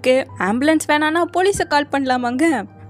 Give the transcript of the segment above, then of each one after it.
இருக்கு. ஆம்புலன்ஸ் வேணானா போலீஸை கால் பண்ணலாமாங்க,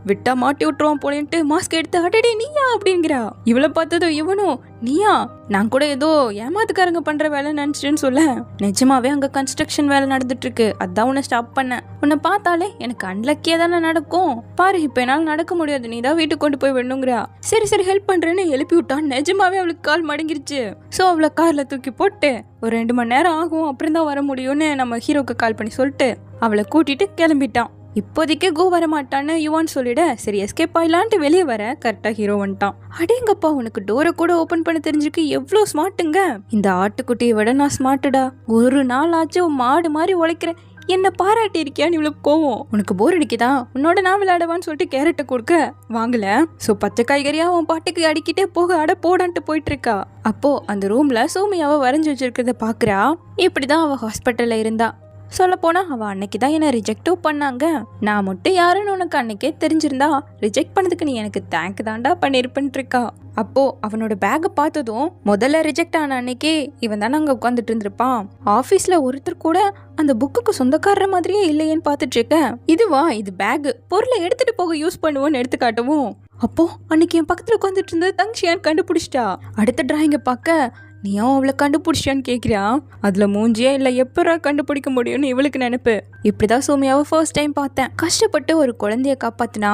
விட்டா மாட்டி விட்டுருவான் போலின்ட்டு மாஸ்க் எடுத்து அடடே நீயா அப்படிங்கிறா. இவளை பார்த்ததும் இவனும் நீயா, நான் கூட ஏதோ ஏமாத்துக்காரங்க பண்ற வேலை நினைச்சிட்டுன்னு சொல்ல, நிஜமாவே அங்க கன்ஸ்ட்ரக்ஷன் வேலை நடந்துட்டு இருக்கு, அதான் உன்னை ஸ்டாப் பண்ணேன். உன்னை பார்த்தாலே எனக்கு அன்லக்கியா தானே நடக்கும், பாரு இப்ப என்னால நடக்க முடியாது, நீ தான் வீட்டுக்கு கொண்டு போய் வேணுங்கிறா. சரி சரி ஹெல்ப் பண்றேன்னு எழுப்பி விட்டான். நிஜமாவே அவளுக்கு கால் மடங்கிருச்சு. ஸோ அவளை கார்ல தூக்கி போட்டு ஒரு 2 மணி நேரம் ஆகும் அப்புறம் தான் வர முடியும்னு நம்ம ஹீரோக்கு கால் பண்ணி சொல்லிட்டு அவளை கூட்டிட்டு கிளம்பிட்டான். இப்போதைக்கு கோ வர மாட்டான்னு யுவான் சொல்லிட, சரி எஸ்கேப் ஆயிலான்ட்டு வெளியே வர கரெக்டா ஹீரோ வந்துட்டான். அடேங்கப்பா, உனக்கு டோரை கூட ஓபன் பண்ண தெரிஞ்சுக்கு எவ்வளோ ஸ்மார்ட்டுங்க. இந்த ஆட்டுக்குட்டியை விட நான் ஸ்மார்ட்டுடா, ஒரு நாள் ஆச்சு மாடு மாதிரி உழைக்கிறேன், என்ன பாராட்டி இருக்கியான்னு இவ்வளவு கோவம். உனக்கு போர் அடிக்குதா, உன்னோட நான் விளையாடுவான்னு சொல்லிட்டு கேரட்டை கொடுக்க வாங்கல. சோ பச்சை காய்கறியா உன் பாட்டுக்கு அடிக்கிட்டே போக அட போடான்ட்டு போயிட்டு இருக்கா. அப்போ அந்த ரூம்ல சோமியாவை வரைஞ்சி வச்சிருக்கிறத பாக்குறா. இப்படிதான் அவ ஹாஸ்பிட்டல்ல இருந்தா. சொல்ல போனா அவ அன்னைக்கு தான் என்ன ரிஜெக்டும் பண்ணாங்க. நான் மட்டும் யாருன்னு உனக்கு அன்னைக்கே தெரிஞ்சிருந்தா ரிஜெக்ட் பண்ணதுக்கு நீ எனக்கு தேங்க் தாண்டா பண்ணிருப்பேன் இருக்கா. அப்போ அவனோட பேக்கை பார்த்ததும் முதல்ல ரிஜெக்ட் ஆன அன்னைக்கே இவன் தானே அங்க உட்காந்துட்டு இருந்திருப்பான். ஆபீஸ்ல ஒருத்தர் கூட அந்த புக்குக்கு சொந்தக்காரர மாதிரியே இல்லையேன்னு பாத்துட்டு இருக்க. இதுவா இது பேக், பொருளை எடுத்துட்டு போக யூஸ் பண்ணுவோன்னு எடுத்து காட்டவும், அப்போ அன்னைக்கு என் பக்கத்துல உட்காந்துட்டு இருந்தது தங்ஷியான்னு கண்டுபிடிச்சிட்டா. அடுத்த டிராயிங்க பார்க்க நீயும் அவளை கண்டுபிடிச்சியான்னு கேட்குறியா, அதில் மூஞ்சியே இல்லை, எப்பரா கண்டுபிடிக்க முடியும்னு இவளுக்கு நினைப்பு. இப்படிதான் சோமியாவை ஃபர்ஸ்ட் டைம் பார்த்தேன். கஷ்டப்பட்டு ஒரு குழந்தைய காப்பாத்தினா.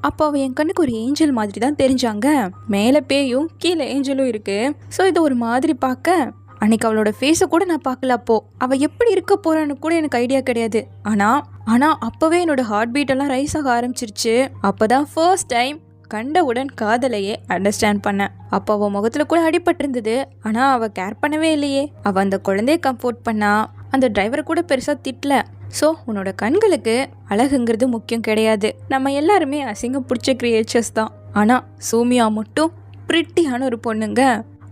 அப்போ அவள் என் கண்ணுக்கு ஒரு ஏஞ்சல் மாதிரி தான் தெரிஞ்சாங்க. மேலே பேயும் கீழே ஏஞ்சலும் இருக்கு. ஸோ இதை ஒரு மாதிரி பார்க்க அன்னைக்கு அவளோட ஃபேஸை கூட நான் பார்க்கல. அப்போ அவள் எப்படி இருக்க போறான்னு கூட எனக்கு ஐடியா கிடையாது. ஆனால் அப்போவே என்னோட ஹார்ட் பீட் எல்லாம் ரைஸ் ஆக ஆரம்பிச்சிருச்சு. அப்போதான் ஃபர்ஸ்ட் டைம் கண்டவுடன் காதலையே அண்டர்ஸ்டாண்ட் பண்ணேன். அப்போ அவள் முகத்துல கூட அடிபட்டிருந்தது, ஆனா அவ கேர் பண்ணவே இல்லையே. அவ அந்த குழந்தைய கம்ஃபோர்ட் பண்ணா, அந்த டிரைவரை கூட பெருசா திட்டல. ஸோ உன்னோட கண்களுக்கு அழகுங்கிறது முக்கியம் கிடையாது, நம்ம எல்லாருமே அசிங்கம் பிடிச்ச கிரியேச்சர்ஸ் தான். ஆனா சோமியா மட்டும் பிரிட்டியான ஒரு பொண்ணுங்க.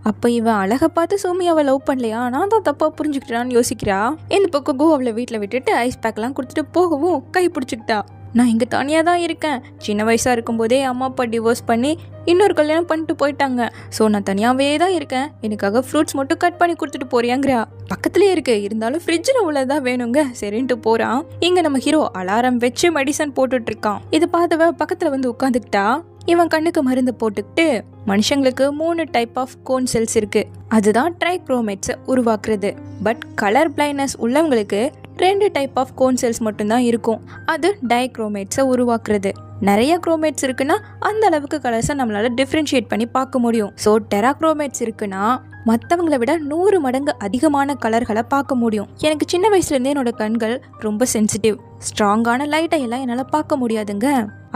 அப்போ இவன் அழகை பார்த்து சோமியாவை லவ் பண்ணலையா, நான் தான் தப்பா புரிஞ்சுக்கிட்டான்னு யோசிக்கிறா. இந்த பக்கம் கோ அவளை வீட்டில் விட்டுட்டு ஐஸ் பேக்லாம் கொடுத்துட்டு போகவும் கை பிடிச்சிக்கிட்டா. நான் இங்கே தனியாக தான் இருக்கேன், சின்ன வயசாக இருக்கும்போதே அம்மா அப்பா டிவோர்ஸ் பண்ணி இன்னொரு கல்யாணம் பண்ணிட்டு போயிட்டாங்க. ஸோ நான் தனியாகவே தான் இருக்கேன், எனக்காக ஃப்ரூட்ஸ் மட்டும் கட் பண்ணி கொடுத்துட்டு போறியாங்கிறா. பக்கத்துலேயே இருக்கு, இருந்தாலும் ஃப்ரிட்ஜில் உள்ளதான் வேணுங்க சரின்ட்டு போகிறான். இங்கே நம்ம ஹீரோ அலாரம் வச்சு மெடிசன் போட்டுட்டு இருக்கான். இதை பார்த்தவ பக்கத்தில் வந்து உட்காந்துக்கிட்டா. இவன் கண்ணுக்கு மருந்து போட்டுக்கிட்டு, மனுஷங்களுக்கு 3 டைப் ஆஃப் கோன் செல்ஸ் இருக்கு, அதுதான் ட்ரைக்ரோமேட்ஸை உருவாக்குறது. பட் கலர் பிளைண்ட்னஸ் உள்ளவங்களுக்கு 2 டைப் ஆஃப் கோன் செல்ஸ் மட்டும்தான் இருக்கும், அது டைக்ரோமேட்ஸை உருவாக்குறது. நிறைய குரோமேட்ஸ் இருக்குன்னா அந்த அளவுக்கு கலர்ஸை நம்மளால டிஃப்ரென்ஷியேட் பண்ணி பார்க்க முடியும். ஸோ டெராக்ரோமேட்ஸ் இருக்குன்னா மற்றவங்களை விட 100 மடங்கு அதிகமான கலர்களை பார்க்க முடியும். எனக்கு சின்ன வயசுலேருந்தே என்னோட கண்கள் ரொம்ப சென்சிட்டிவ், ஸ்ட்ராங்கான லைட்டை எல்லாம் என்னால் பார்க்க முடியாதுங்க.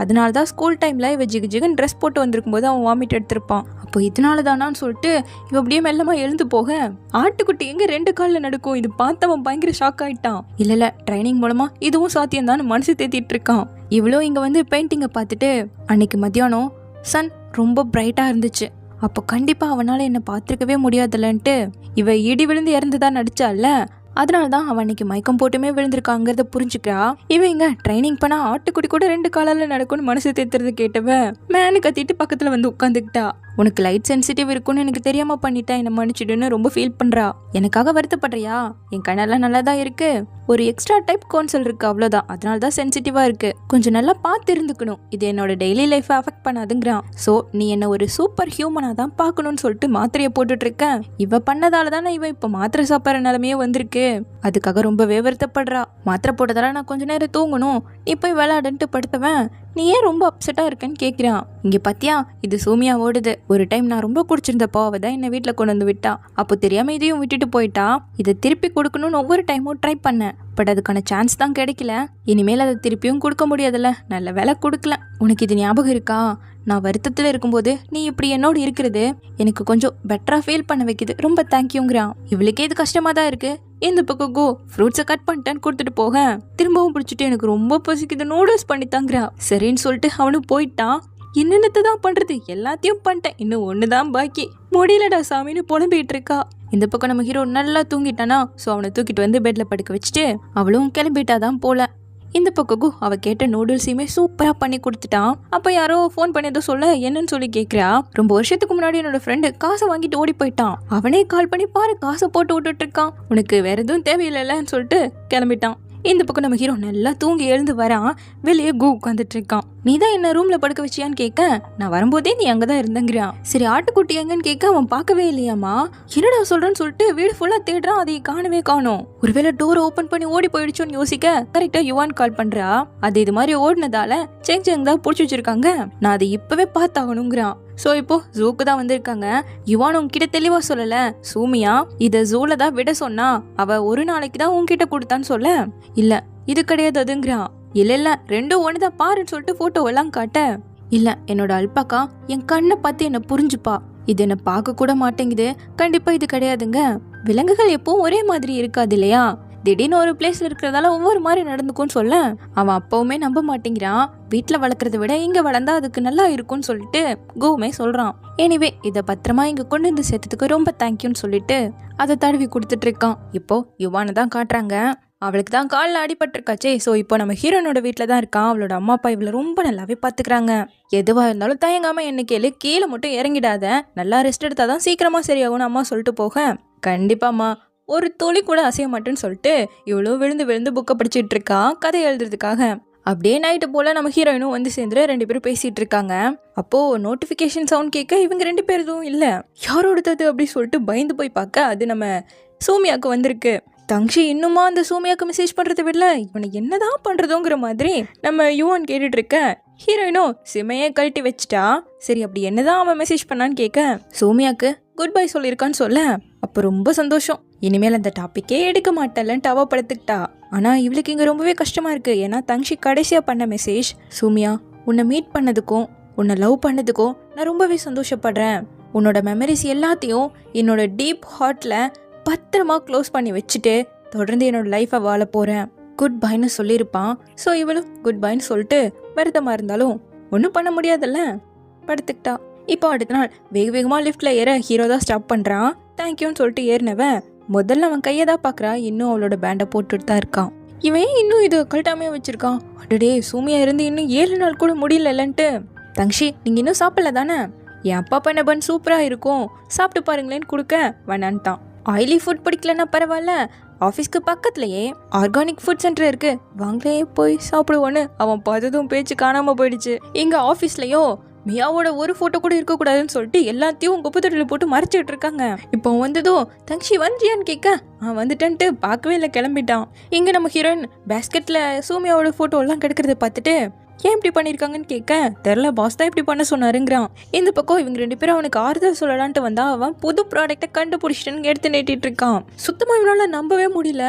அதனால தான் ஸ்கூல் டைமில் இவ ஜிகு ஜிகுன்னு ட்ரெஸ் போட்டு வந்திருக்கும் போது அவன் வாமிட் எடுத்திருப்பான். அப்போ இதனால தானான்னு சொல்லிட்டு இவ அப்படியே மெல்லமாக எழுந்து போக, ஆட்டுக்குட்டி எங்கே 2 காலில் நடக்கும், இது பார்த்து அவன் பயங்கர ஷாக் ஆகிட்டான். இல்லை ட்ரைனிங் மூலமாக இதுவும் சாத்தியம் தான் மனசு தேத்திட்டு இருக்கான். இவ்வளோ இங்கே வந்து பெயிண்டிங்கை பார்த்துட்டு, அன்னைக்கு மத்தியானம் சன் ரொம்ப பிரைட்டாக இருந்துச்சு, அப்போ கண்டிப்பாக அவனால் என்னை பார்த்துருக்கவே முடியாதுல்லன்ட்டு இவ இடி விழுந்து இறந்துதான் நடிச்சால, அதனால தான் அவன் அன்னைக்கு மயக்கம் போட்டுமே விழுந்திருக்காங்கிறத புரிஞ்சுக்கிறா. இவங்க ட்ரைனிங் பண்ணா ஆட்டுக்குடி கூட 2 காலால நடக்கும்னு மனசு தேத்துறது கேட்டவ மேனு கத்திட்டு பக்கத்துல வந்து உட்காந்துக்கிட்டா. உனக்கு லைட் சென்சிட்டிவ் இருக்குன்னு எனக்கு தெரியாம பண்ணிட்டா, என்ன மன்னிச்சிடுன்னு ரொம்ப ஃபீல் பண்றா. எனக்காக வருத்தப்படுறியா, என் கண்ணெல்லாம் நல்லா தான் இருக்கு, ஒரு எக்ஸ்ட்ரா டைப் கோன்சல் இருக்கு அவ்வளோதான், அதனால தான் சென்சிட்டிவா இருக்கு, கொஞ்சம் நல்லா பார்த்து இருந்துக்கணும், இது என்னோட டெய்லி லைஃபை அஃபெக்ட் பண்ணாதுங்கிறான். ஸோ நீ என்ன ஒரு சூப்பர் ஹியூமனா தான் பார்க்கணும்னு சொல்லிட்டு மாத்திரையை போட்டுட்டு இருக்கேன். இவ பண்ணதால தானே இவ இப்ப மாத்திரை சாப்பிட்ற நிலைமையே வந்திருக்கு, அதுக்காக ரொம்பவே வருத்தப்படுறா. மாத்திரை போட்டதால நான் கொஞ்ச நேரம் தூங்கணும், நீ போய் விளையாடுன்ட்டு படுத்தவன் நீ ஏன் ரொம்ப அப்செட்டா இருக்கேன்னு கேட்கிறான். இங்க பாத்தியா, இது சோமியா ஓடுது, ஒரு டைம் நான் ரொம்ப குடிச்சிருந்தப்போ அவ தான் என்ன வீட்டுல கொண்டு வந்து விட்டா, அப்போ தெரியாம இதையும் விட்டுட்டு போயிட்டா. இதை திருப்பி கொடுக்கணும்னு ஒவ்வொரு டைமும் ட்ரை பண்ணேன், பட் அதுக்கான சான்ஸ் தான் கிடைக்கல. இனிமேல் அதை திருப்பியும் கொடுக்க முடியாதுல்ல, நல்ல வேலை கொடுக்கல. உனக்கு இது ஞாபகம் இருக்கா, நான் வருத்தத்தில் இருக்கும்போது நீ இப்படி என்னோடு இருக்கிறது எனக்கு கொஞ்சம் பெட்டரா ஃபீல் பண்ண வைக்குது, ரொம்ப தேங்க்யூங்கிறான். இவளுக்கே இது கஷ்டமா தான் இருக்கு. இந்த பக்கம் கோ ஃப்ரூட்ஸை கட் பண்ணிட்டேன்னு கொடுத்துட்டு போக, திரும்பவும் பிடிச்சிட்டு எனக்கு ரொம்ப பசிக்குது நூடுல்ஸ் பண்ணித்தாங்கிறா. சரின்னு சொல்லிட்டு அவனும் போயிட்டான். என்னென்னத்தை தான் பண்றது, எல்லாத்தையும் பண்ணிட்டேன், இன்னும் ஒண்ணுதான் பாக்கி, முடியலடா சாமின்னு புலம்பிட்டு இருக்கா. இந்த பக்கம் நம்ம ஹீரோ நல்லா தூங்கிட்டானா, ஸோ அவனை தூக்கிட்டு வந்து பெட்ல படுக்க வச்சுட்டு அவளும் கிளம்பிட்டாதான் போல. இந்த பக்கம் அவ கேட்ட நூடுல்ஸையுமே சூப்பரா பண்ணி கொடுத்துட்டான். அப்ப யாரோ ஃபோன் பண்ணி ஏதோ சொல்ல என்னன்னு சொல்லி கேட்கிறா. ரொம்ப வருஷத்துக்கு முன்னாடி என்னோட ஃப்ரெண்டு காசை வாங்கிட்டு ஓடி போயிட்டான், அவனே கால் பண்ணி பாரு காசை போட்டு விட்டுட்டு இருக்கான், உனக்கு வேற எதுவும் தேவையில்லைன்னு சொல்லிட்டு கிளம்பிட்டான். இந்த பக்கம் நம்ம ஹீரோ நல்லா தூங்கி எழுந்து வரான். வெளியே கு உட்காந்துட்டு இருக்கான். நீ தான் என்ன ரூம்ல படுக்க வச்சியான்னு கேட்க, நான் வரும்போதே நீ அங்கதான் இருந்தங்கிறான். சரி ஆட்டுக்குட்டி எங்கன்னு கேட்க, அவன் பார்க்கவே இல்லையாமா. என்னடா சொல்றேன்னு சொல்லிட்டு வீடு ஃபுல்லா தேடுறான், அதை காணவே காணோம். ஒருவேளை டோர் ஓபன் பண்ணி ஓடி போயிடுச்சோன்னு யோசிக்க கரெக்டா யுவான் கால் பண்றா. அது இது மாதிரி ஓடினதால செங் தான் புடிச்சு வச்சிருக்காங்க, நான் அதை இப்பவே பார்த்தாகணுங்கிறான். சோ இப்போ ஜூக்கு தான் வந்திருக்காங்க. யுவான் உன்கிட்ட தெளிவா சொல்லல, சூமியா இத ஜூல தான் விட சொன்னா, அவ ஒரு நாளைக்கு தான் உன்கிட்ட கொடுத்தான்னு சொல்ல, இல்ல இது கிடையாது அதுங்கிறான். இல்ல ரெண்டும் ஒண்ணுதான் பாருன்னு சொல்லிட்டு போட்டோ எல்லாம் காட்ட, இல்ல என்னோட அல்பாக்கா என் கண்ணை பார்த்து என்ன புரிஞ்சுப்பா, இது என்ன பார்க்க கூட மாட்டேங்குது, கண்டிப்பா இது கிடையாதுங்க. விலங்குகள் எப்பவும் ஒரே மாதிரி இருக்காது இல்லையா, திடீர்னு ஒரு பிளேஸ்ல இருக்கிறதால ஒவ்வொரு மாதிரி நடந்துக்கும்னு சொல்ல, அவன் அப்பவுமே நம்ப மாட்டேங்கிறான். வீட்டுல வளர்க்கறத விட இங்க வளர்ந்தா அதுக்கு நல்லா இருக்கும்னு சொல்லிட்டு கோவுமே சொல்றான். எனிவே இத பத்திரமா இங்க கொண்டு வந்து சேர்த்ததுக்கு ரொம்ப தேங்க்யூன்னு சொல்லிட்டு அதை தடவி கொடுத்துட்டு இருக்கான். இப்போ யுவானை தான் காட்டுறாங்க. அவளுக்கு தான் காலில் அடிபட்டிருக்காச்சே. ஸோ இப்போ நம்ம ஹீரோனோட வீட்டில் தான் இருக்கான். அவளோட அம்மா அப்பா இவளை ரொம்ப நல்லாவே பார்த்துக்கிறாங்க. எதுவாக இருந்தாலும் தயங்காமல் என்ன கேளு, கீழே மட்டும் இறங்கிடாத, நல்லா ரெஸ்ட் எடுத்தால் தான் சீக்கிரமாக சரியாகும்னு அம்மா சொல்லிட்டு போக, கண்டிப்பாம்மா ஒரு துளி கூட அசைய மாட்டேன்னு சொல்லிட்டு இவ்வளோ விழுந்து விழுந்து புக்கை படிச்சுட்டு இருக்கா கதை எழுதுறதுக்காக. அப்படியே நைட்டு போல் நம்ம ஹீரோயினும் வந்து சேர்ந்து 2 பேரும் பேசிகிட்டு இருக்காங்க. அப்போது நோட்டிஃபிகேஷன் சவுண்ட் கேட்க இவங்க 2 பேர் எதுவும் இல்லை, யாரோடது அப்படி சொல்லிட்டு பயந்து போய் பார்க்க அது நம்ம சூமியாவுக்கு வந்திருக்கு. தங்ஷி இன்னுமா அந்த சூமியாவுக்கு மெசேஜ் பண்ணுறதை விடல, இவனை என்னதான் பண்ணுறதோங்கிற மாதிரி நம்ம யுவான் கேட்டுட்டு இருக்க, ஹீரோயினும் சிமையே கழட்டி வச்சுட்டா. சரி அப்படி என்னதான் அவன் மெசேஜ் பண்ணான்னு கேட்க, சூமியாவுக்கு குட் பை சொல்லியிருக்கான்னு சொல்ல, அப்போ ரொம்ப சந்தோஷம், இனிமேல் அந்த டாப்பிக்கே எடுக்க மாட்டேன்லன்ட்டு அவ படுத்துக்கிட்டா. ஆனால் இவளுக்கு இங்கே ரொம்பவே கஷ்டமாக இருக்குது. ஏன்னா தங்ஷி கடைசியாக பண்ண மெசேஜ், சூமியா உன்னை மீட் பண்ணதுக்கும் உன்னை லவ் பண்ணதுக்கும் நான் ரொம்பவே சந்தோஷப்படுறேன், உன்னோட மெமரிஸ் எல்லாத்தையும் என்னோட டீப் ஹார்ட்டில் பத்திரமா க்ளோஸ் பண்ணி வச்சுட்டு தொடர்ந்து என்னோட லைஃப்பை வாழ போகிறேன், குட் பைன்னு சொல்லியிருப்பான். ஸோ இவளும் குட் பைன்னு சொல்லிட்டு வருத்தமாக இருந்தாலும் ஒன்றும் பண்ண முடியாதுல்ல, படுத்துக்கிட்டா. இப்போ அடுத்த நாள் வேக வேகமாக லிஃப்ட்டில் ஏற ஹீரோ தான் ஸ்டாப் பண்ணுறான். தேங்க்யூன்னு சொல்லிட்டு ஏறினவன் முதல்ல அவன் கையை தான் பார்க்குறா, இன்னும் அவளோட பேண்டை போட்டுட்டு தான் இருக்கான். இவன் இன்னும் இது கழட்டாமே வச்சிருக்கான். அடடே சூமியா இருந்து இன்னும் 7 நாள் கூட முடியலன்ட்டு, தங்ஷி நீங்கள் இன்னும் சாப்பிடல தானே, என் அப்பா பண்ண பன் சூப்பராக இருக்கும் சாப்பிட்டு பாருங்களேன்னு கொடுக்க வேணான்ட்டான். ஆயிலி ஃபுட் பிடிக்கலன்னா பரவாயில்ல, ஆஃபீஸ்க்கு பக்கத்துலேயே ஆர்கானிக் ஃபுட் சென்டர் இருக்கு, வாங்களே போய் சாப்பிடுவோன்னு அவன் பார்த்ததும் பேச்சு காணாமல் போயிடுச்சு. எங்கள் ஆஃபீஸ்லையோ மியாவோட ஒரு ஃபோட்டோ கூட இருக்கக்கூடாதுன்னு சொல்லிட்டு எல்லாத்தையும் குப்பைத்தொட்டியில் போட்டு மறைச்சிட்டு இருக்காங்க. இப்போ வந்ததும் தங்ஷி வந்துறியான்னு கேட்க, வந்துட்டேன்ட்டு பார்க்கவே இல்லை கிளம்பிட்டான். இங்கே நம்ம ஹீரோயின் பேஸ்கெட்டில் சூமியாவோட ஃபோட்டோ எல்லாம் கிடைக்கிறத பார்த்துட்டு, ஏன் இப்படி பண்ணியிருக்காங்கன்னு கேட்க, தெரில பாஸ் தான் இப்படி பண்ண சொன்னாருங்கிறான். இந்த பக்கம் இவங்க 2 பேரும் அவனுக்கு ஆறுதல் சொல்லலான்ட்டு வந்தா அவன் புது ப்ராடக்டை கண்டுபிடிச்சிட்டுன்னு எடுத்து நீட்டிட்டு இருக்கான். சுத்தமாக இவனால் நம்பவே முடியல.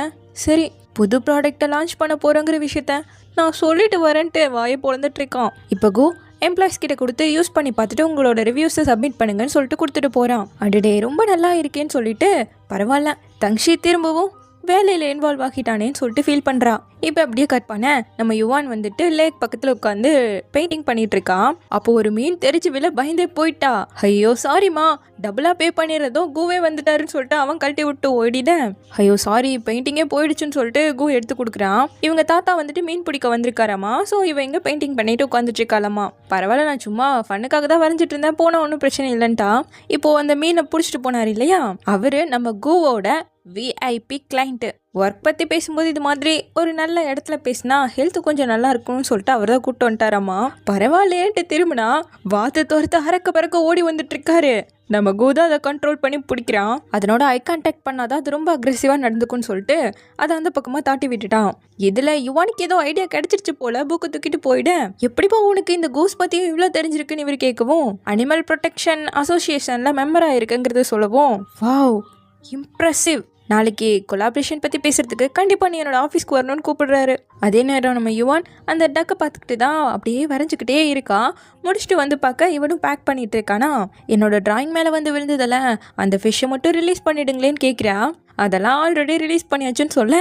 சரி புது ப்ராடக்டை லான்ச் பண்ண போகிறோங்கிற விஷயத்த நான் சொல்லிட்டு வரேன்ட்டு வாயை பொழந்துட்டு இருக்கான். இப்போ கோ எம்ப்ளாயிஸ் கிட்ட கொடுத்து யூஸ் பண்ணி பார்த்துட்டு உங்களோட ரிவ்யூஸை சப்மிட் பண்ணுங்கன்னு சொல்லிட்டு கொடுத்துட்டு போகிறான். அடடே ரொம்ப நல்லா இருக்கேன்னு சொல்லிட்டு, பரவாயில்ல தங்ஷி திரும்பவும் வேலையில் இன்வால்வ் ஆகிட்டானேன்னு சொல்லிட்டு ஃபீல் பண்ணுறா. இப்போ அப்படியே கட் பண்ண நம்ம யுவான் வந்துட்டு லேக் பக்கத்தில் உட்காந்து பெயிண்டிங் பண்ணிட்டு இருக்கான். அப்போ ஒரு மீன் தெரிச்சு விழ பயந்தே போயிட்டா. ஐயோ சாரிம்மா, டபுளாக பே பண்ணிடுறதும் கூவே வந்துட்டாருன்னு சொல்லிட்டு அவன் கழட்டி விட்டு ஓடிட, ஐயோ சாரி பெயிண்டிங்கே போயிடுச்சுன்னு சொல்லிட்டு கூ எடுத்து கொடுக்குறான். இவங்க தாத்தா வந்துட்டு மீன் பிடிக்க வந்திருக்காராமா. ஸோ இவன் இங்கே பெயிண்டிங் பண்ணிட்டு உட்காந்துட்டு இருக்காளாமா. பரவாயில்ல நான் சும்மா ஃபண்ணுக்காக தான் வரைஞ்சிட்டு இருந்தேன், போனால் ஒன்றும் பிரச்சனை இல்லைன்ட்டா. இப்போ அந்த மீனை பிடிச்சிட்டு போனார் இல்லையா, அவரு நம்ம கூவோட விஐபி கிளைண்ட்டு. ஒர்க் பற்றி பேசும்போது இது மாதிரி ஒரு நல்ல இடத்துல பேசினா ஹெல்த் கொஞ்சம் நல்லா இருக்கும்னு சொல்லிட்டு அவர் தான் கூப்பிட்டு வந்துட்டாராமா. பரவாயில்லையேன்ட்டு திரும்பினா வாத்து தோர்த்து அறக்க பறக்க ஓடி வந்துட்டு இருக்காரு. நம்ம கூதா அதை கண்ட்ரோல் பண்ணி பிடிக்கிறான். அதனோட ஐ கான்டாக்ட் பண்ணாதான் அது ரொம்ப அக்ரெசிவாக நடந்துக்கும்னு சொல்லிட்டு அதை அந்த பக்கமாக தாட்டி விட்டுட்டான். இதில் யுவானுக்கு ஏதோ ஐடியா கிடைச்சிருச்சு போல, புக்கு தூக்கிட்டு போயிட, எப்படிப்பா உனக்கு இந்த கூஸ் பற்றியும் இவ்வளோ தெரிஞ்சிருக்குன்னு இவர் கேட்கவும், அனிமல் ப்ரொடெக்ஷன் அசோசியேஷனில் மெம்பராக இருக்குங்கிறத சொல்லவும், வாவ் இம்ப்ரெசிவ், நாளைக்கு கொலாபரேஷன் பற்றி பேசுறதுக்கு கண்டிப்பாக நீ என்னோட ஆஃபீஸ்க்கு வரணும்னு கூப்பிடுறாரு. அதே நேரம் நம்ம யுவான் அந்த டக்கை பார்த்துக்கிட்டு தான் அப்படியே வரைஞ்சிக்கிட்டே இருக்கான். முடிச்சுட்டு வந்து பார்க்க இவனும் பேக் பண்ணிட்டு இருக்கானா. என்னோட டிராயிங் மேலே வந்து விழுந்ததில்ல, அந்த ஃபிஷ்ஷை மட்டும் ரிலீஸ் பண்ணிடுங்களேன்னு கேட்குறா. அதெல்லாம் ஆல்ரெடி ரிலீஸ் பண்ணியாச்சுன்னு சொல்ல,